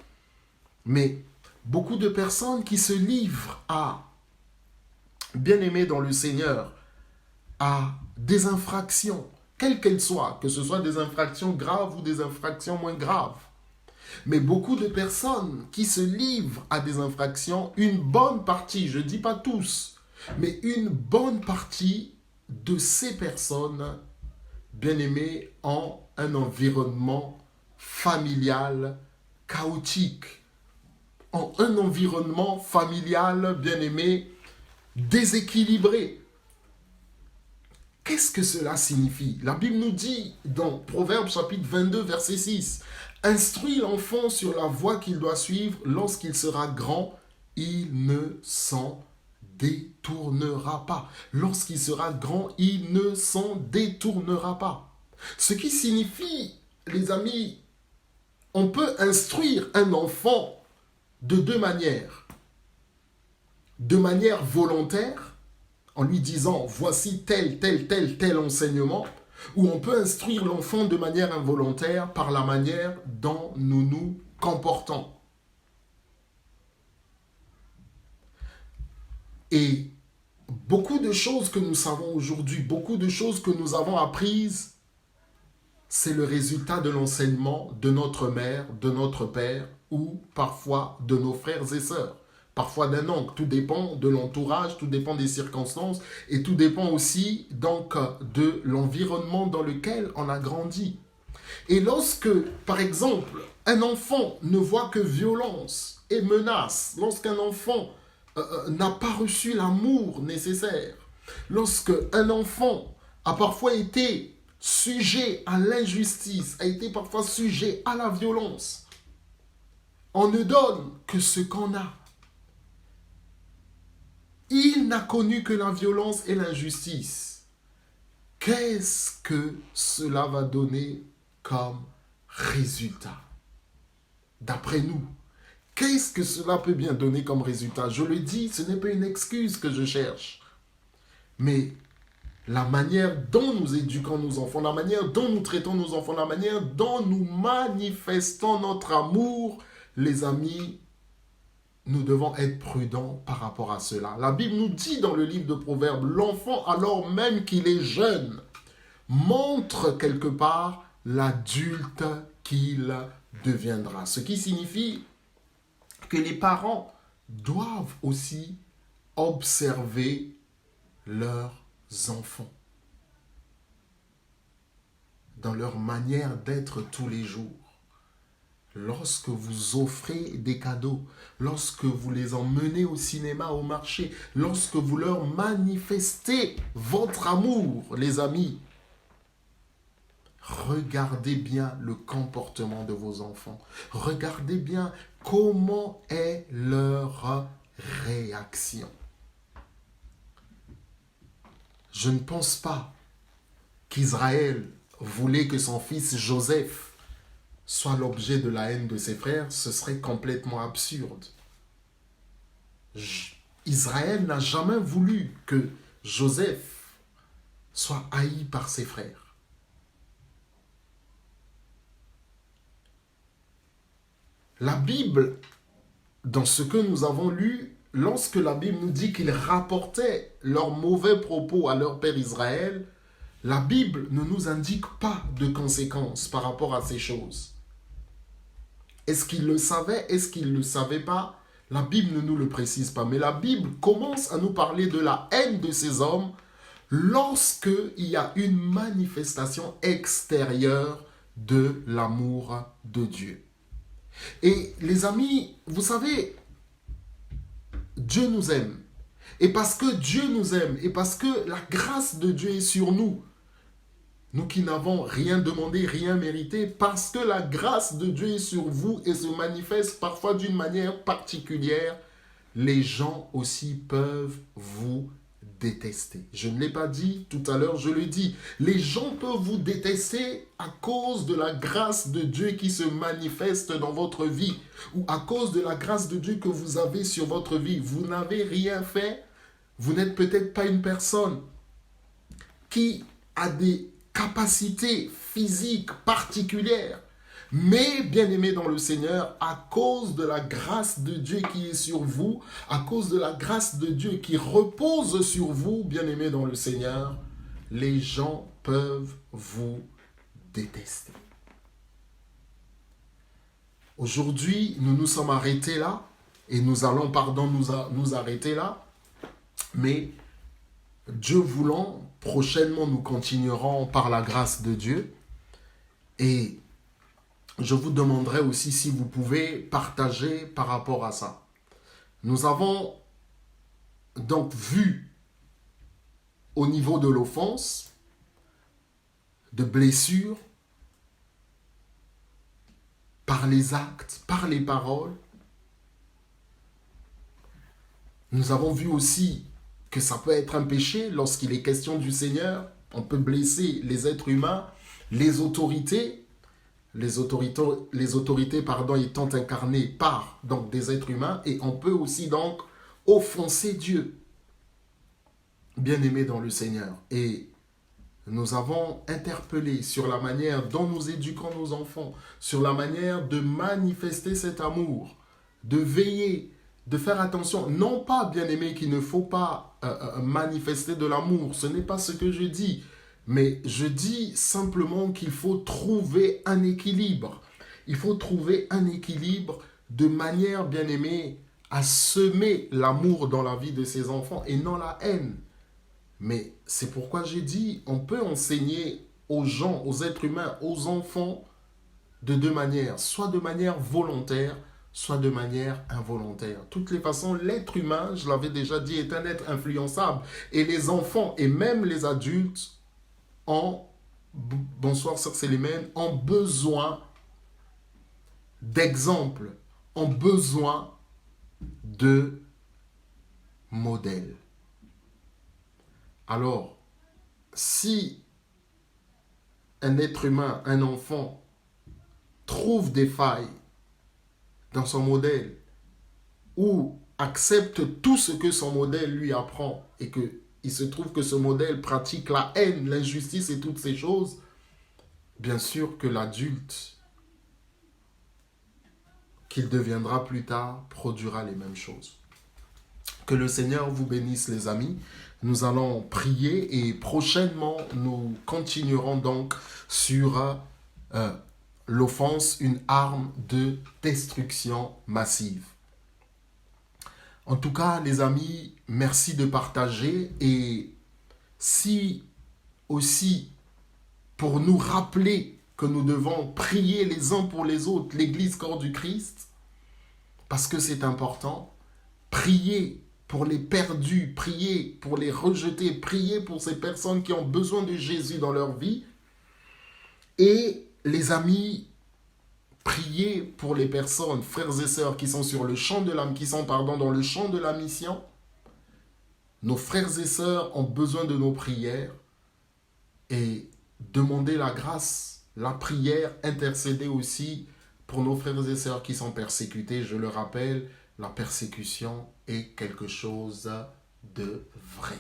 Mais beaucoup de personnes qui se livrent à, bien aimés dans le Seigneur, à des infractions, quelles qu'elles soient, que ce soit des infractions graves ou des infractions moins graves. Mais beaucoup de personnes qui se livrent à des infractions, une bonne partie, je ne dis pas tous, mais une bonne partie de ces personnes, bien aimées, ont un environnement familial chaotique, ont un environnement familial, bien aimé, déséquilibré. Qu'est-ce que cela signifie? La Bible nous dit dans Proverbes chapitre 22, verset 6, « Instruis l'enfant sur la voie qu'il doit suivre, lorsqu'il sera grand, il ne s'en détournera pas. » Lorsqu'il sera grand, il ne s'en détournera pas. Ce qui signifie, les amis, on peut instruire un enfant de deux manières. De manière volontaire, en lui disant, voici tel enseignement, ou on peut instruire l'enfant de manière involontaire par la manière dont nous nous comportons. Et beaucoup de choses que nous savons aujourd'hui, beaucoup de choses que nous avons apprises, c'est le résultat de l'enseignement de notre mère, de notre père, ou parfois de nos frères et sœurs. Parfois d'un oncle, tout dépend de l'entourage, tout dépend des circonstances et tout dépend aussi donc de l'environnement dans lequel on a grandi. Et lorsque, par exemple, un enfant ne voit que violence et menace, lorsqu'un enfant n'a pas reçu l'amour nécessaire, lorsque un enfant a parfois été sujet à l'injustice, a été parfois sujet à la violence, on ne donne que ce qu'on a. Il n'a connu que la violence et l'injustice. Qu'est-ce que cela va donner comme résultat? D'après nous, qu'est-ce que cela peut bien donner comme résultat? Je le dis, ce n'est pas une excuse que je cherche. Mais la manière dont nous éduquons nos enfants, la manière dont nous traitons nos enfants, la manière dont nous manifestons notre amour, les amis, nous devons être prudents par rapport à cela. La Bible nous dit dans le livre de Proverbes, l'enfant alors même qu'il est jeune, montre quelque part l'adulte qu'il deviendra. Ce qui signifie que les parents doivent aussi observer leurs enfants dans leur manière d'être tous les jours. Lorsque vous offrez des cadeaux, lorsque vous les emmenez au cinéma, au marché, lorsque vous leur manifestez votre amour, les amis, regardez bien le comportement de vos enfants. Regardez bien comment est leur réaction. Je ne pense pas qu'Israël voulait que son fils Joseph soit l'objet de la haine de ses frères, ce serait complètement absurde. Israël n'a jamais voulu que Joseph soit haï par ses frères. La Bible, dans ce que nous avons lu, lorsque la Bible nous dit qu'ils rapportaient leurs mauvais propos à leur père Israël, la Bible ne nous indique pas de conséquences par rapport à ces choses. Est-ce qu'il le savait? Est-ce qu'il ne le savait pas? La Bible ne nous le précise pas, mais la Bible commence à nous parler de la haine de ces hommes lorsque il y a une manifestation extérieure de l'amour de Dieu. Et les amis, vous savez, Dieu nous aime. Et parce que Dieu nous aime, et parce que la grâce de Dieu est sur nous, nous qui n'avons rien demandé, rien mérité, parce que la grâce de Dieu est sur vous et se manifeste parfois d'une manière particulière, les gens aussi peuvent vous détester. Je ne l'ai pas dit tout à l'heure, je le dis. Les gens peuvent vous détester à cause de la grâce de Dieu qui se manifeste dans votre vie ou à cause de la grâce de Dieu que vous avez sur votre vie. Vous n'avez rien fait. Vous n'êtes peut-être pas une personne qui a des capacités physiques particulières. Mais, bien-aimés dans le Seigneur, à cause de la grâce de Dieu qui est sur vous, à cause de la grâce de Dieu qui repose sur vous, bien-aimés dans le Seigneur, les gens peuvent vous détester. Aujourd'hui, nous nous sommes arrêtés là, et nous allons, nous arrêter là, mais Dieu voulant, prochainement nous continuerons par la grâce de Dieu, et je vous demanderai aussi si vous pouvez partager par rapport à ça. Nous avons donc vu au niveau de l'offense, de blessures, par les actes, par les paroles. Nous avons vu aussi que ça peut être un péché lorsqu'il est question du Seigneur. On peut blesser les êtres humains, les autorités étant incarnées par donc, des êtres humains, et on peut aussi donc offenser Dieu, bien-aimé dans le Seigneur. Et nous avons interpellé sur la manière dont nous éduquons nos enfants, sur la manière de manifester cet amour, de veiller, de faire attention. Non pas, bien-aimé, qu'il ne faut pas manifester de l'amour, ce n'est pas ce que je dis. Mais je dis simplement qu'il faut trouver un équilibre. Il faut trouver un équilibre de manière, bien aimée, à semer l'amour dans la vie de ses enfants et non la haine. Mais c'est pourquoi j'ai dit, on peut enseigner aux gens, aux êtres humains, aux enfants de deux manières. Soit de manière volontaire, soit de manière involontaire. De toutes les façons, l'être humain, je l'avais déjà dit, est un être influençable. Et les enfants et même les adultes bonsoir sœur Célimène, ont besoin d'exemples, ont besoin de modèles. Alors, si un être humain, un enfant, trouve des failles dans son modèle ou accepte tout ce que son modèle lui apprend et que il se trouve que ce modèle pratique la haine, l'injustice et toutes ces choses, bien sûr que l'adulte qu'il deviendra plus tard produira les mêmes choses. Que le Seigneur vous bénisse les amis. Nous allons prier et prochainement nous continuerons donc sur l'offense, une arme de destruction massive. En tout cas, les amis, merci de partager. Et si aussi, pour nous rappeler que nous devons prier les uns pour les autres, l'Église corps du Christ, parce que c'est important, prier pour les perdus, prier pour les rejetés, prier pour ces personnes qui ont besoin de Jésus dans leur vie. Et les amis, priez pour les personnes, frères et sœurs, qui sont sur le champ de l'âme, dans le champ de la mission. Nos frères et sœurs ont besoin de nos prières et demandez la grâce, la prière, intercéder aussi pour nos frères et sœurs qui sont persécutés. Je le rappelle, la persécution est quelque chose de vrai.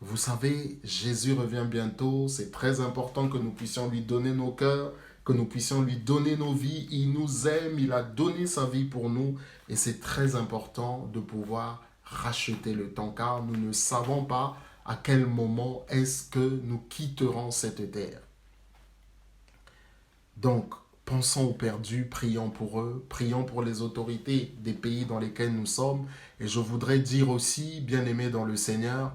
Vous savez, Jésus revient bientôt. C'est très important que nous puissions lui donner nos cœurs, que nous puissions lui donner nos vies. Il nous aime, il a donné sa vie pour nous. Et c'est très important de pouvoir racheter le temps, car nous ne savons pas à quel moment est-ce que nous quitterons cette terre. Donc, Pensons aux perdus, prions pour eux, prions pour les autorités des pays dans lesquels nous sommes. Et je voudrais dire aussi, bien-aimés dans le Seigneur,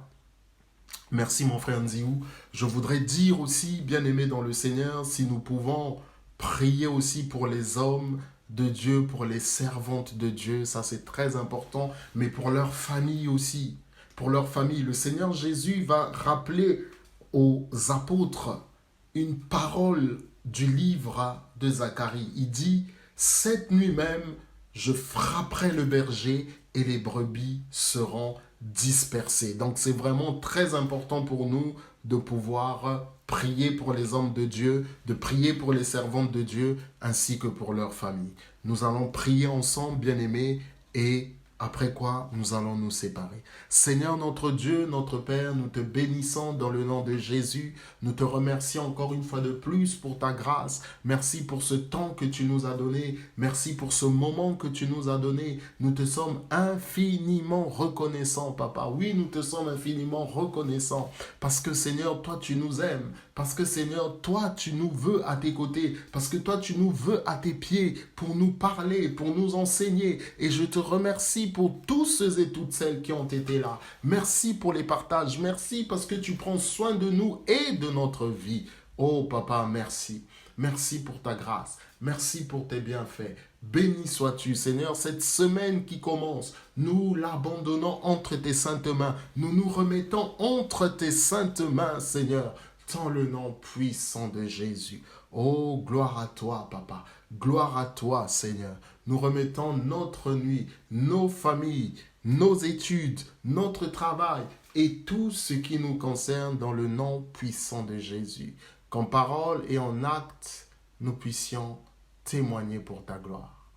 merci mon frère Nziou, je voudrais dire aussi, bien-aimés dans le Seigneur, si nous pouvons prier aussi pour les hommes de Dieu, pour les servantes de Dieu, ça c'est très important, mais pour leur famille aussi, pour leur famille. Le Seigneur Jésus va rappeler aux apôtres une parole du livre de Zacharie. Il dit, cette nuit même, je frapperai le berger et les brebis seront dispersées. Donc c'est vraiment très important pour nous de pouvoir prier pour les hommes de Dieu, de prier pour les servantes de Dieu, ainsi que pour leur famille. Nous allons prier ensemble, bien-aimés, et après quoi, nous allons nous séparer. Seigneur notre Dieu, notre Père, nous te bénissons dans le nom de Jésus. Nous te remercions encore une fois de plus pour ta grâce. Merci pour ce temps que tu nous as donné. Merci pour ce moment que tu nous as donné. Nous te sommes infiniment reconnaissants, Papa. Oui, nous te sommes infiniment reconnaissants parce que, Seigneur, toi, tu nous aimes. Parce que, Seigneur, toi, tu nous veux à tes côtés. Parce que toi, tu nous veux à tes pieds pour nous parler, pour nous enseigner. Et je te remercie pour tous ceux et toutes celles qui ont été là. Merci pour les partages. Merci parce que tu prends soin de nous et de notre vie. Oh, Papa, merci. Merci pour ta grâce. Merci pour tes bienfaits. Béni sois-tu, Seigneur, cette semaine qui commence. Nous l'abandonnons entre tes saintes mains. Nous nous remettons entre tes saintes mains, Seigneur, dans le nom puissant de Jésus. Oh, gloire à toi, Papa. Gloire à toi, Seigneur. Nous remettons notre nuit, nos familles, nos études, notre travail et tout ce qui nous concerne dans le nom puissant de Jésus. Qu'en parole et en acte, nous puissions témoigner pour ta gloire.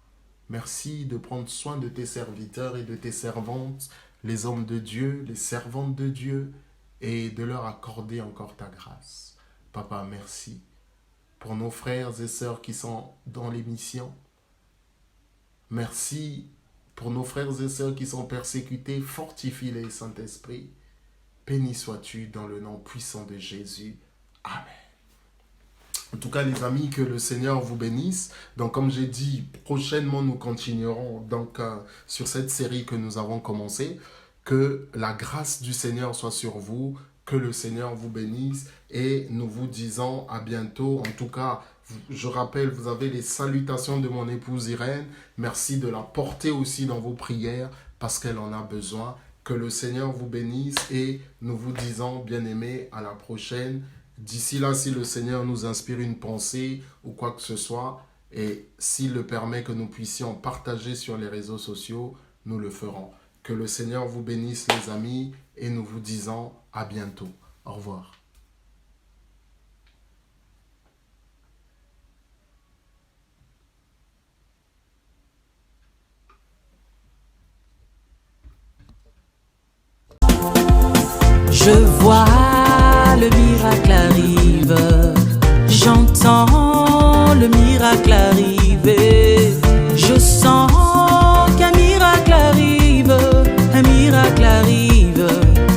Merci de prendre soin de tes serviteurs et de tes servantes, les hommes de Dieu, les servantes de Dieu, et de leur accorder encore ta grâce. Papa, merci pour nos frères et sœurs qui sont dans l'émission. Merci pour nos frères et sœurs qui sont persécutés. Fortifie-les, Saint-Esprit. Béni sois-tu dans le nom puissant de Jésus. Amen. En tout cas, les amis, que le Seigneur vous bénisse. Donc, comme j'ai dit, prochainement, nous continuerons sur cette série que nous avons commencée. Que la grâce du Seigneur soit sur vous, que le Seigneur vous bénisse et nous vous disons à bientôt. En tout cas, je rappelle, vous avez les salutations de mon épouse Irène. Merci de la porter aussi dans vos prières parce qu'elle en a besoin. Que le Seigneur vous bénisse et nous vous disons, bien-aimés, à la prochaine. D'ici là, si le Seigneur nous inspire une pensée ou quoi que ce soit, et s'il le permet que nous puissions partager sur les réseaux sociaux, nous le ferons. Que le Seigneur vous bénisse, les amis, et nous vous disons à bientôt. Au revoir. Je vois le miracle arrive, j'entends le miracle arriver, je sens qu'un miracle arrive, un miracle arrive,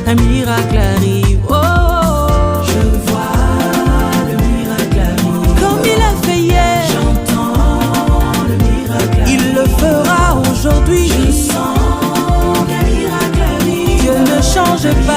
un miracle arrive. Oh, je vois le miracle arrive, comme il a fait hier, j'entends le miracle arrive, il le fera aujourd'hui, je sens qu'un miracle arrive, Dieu ne change pas.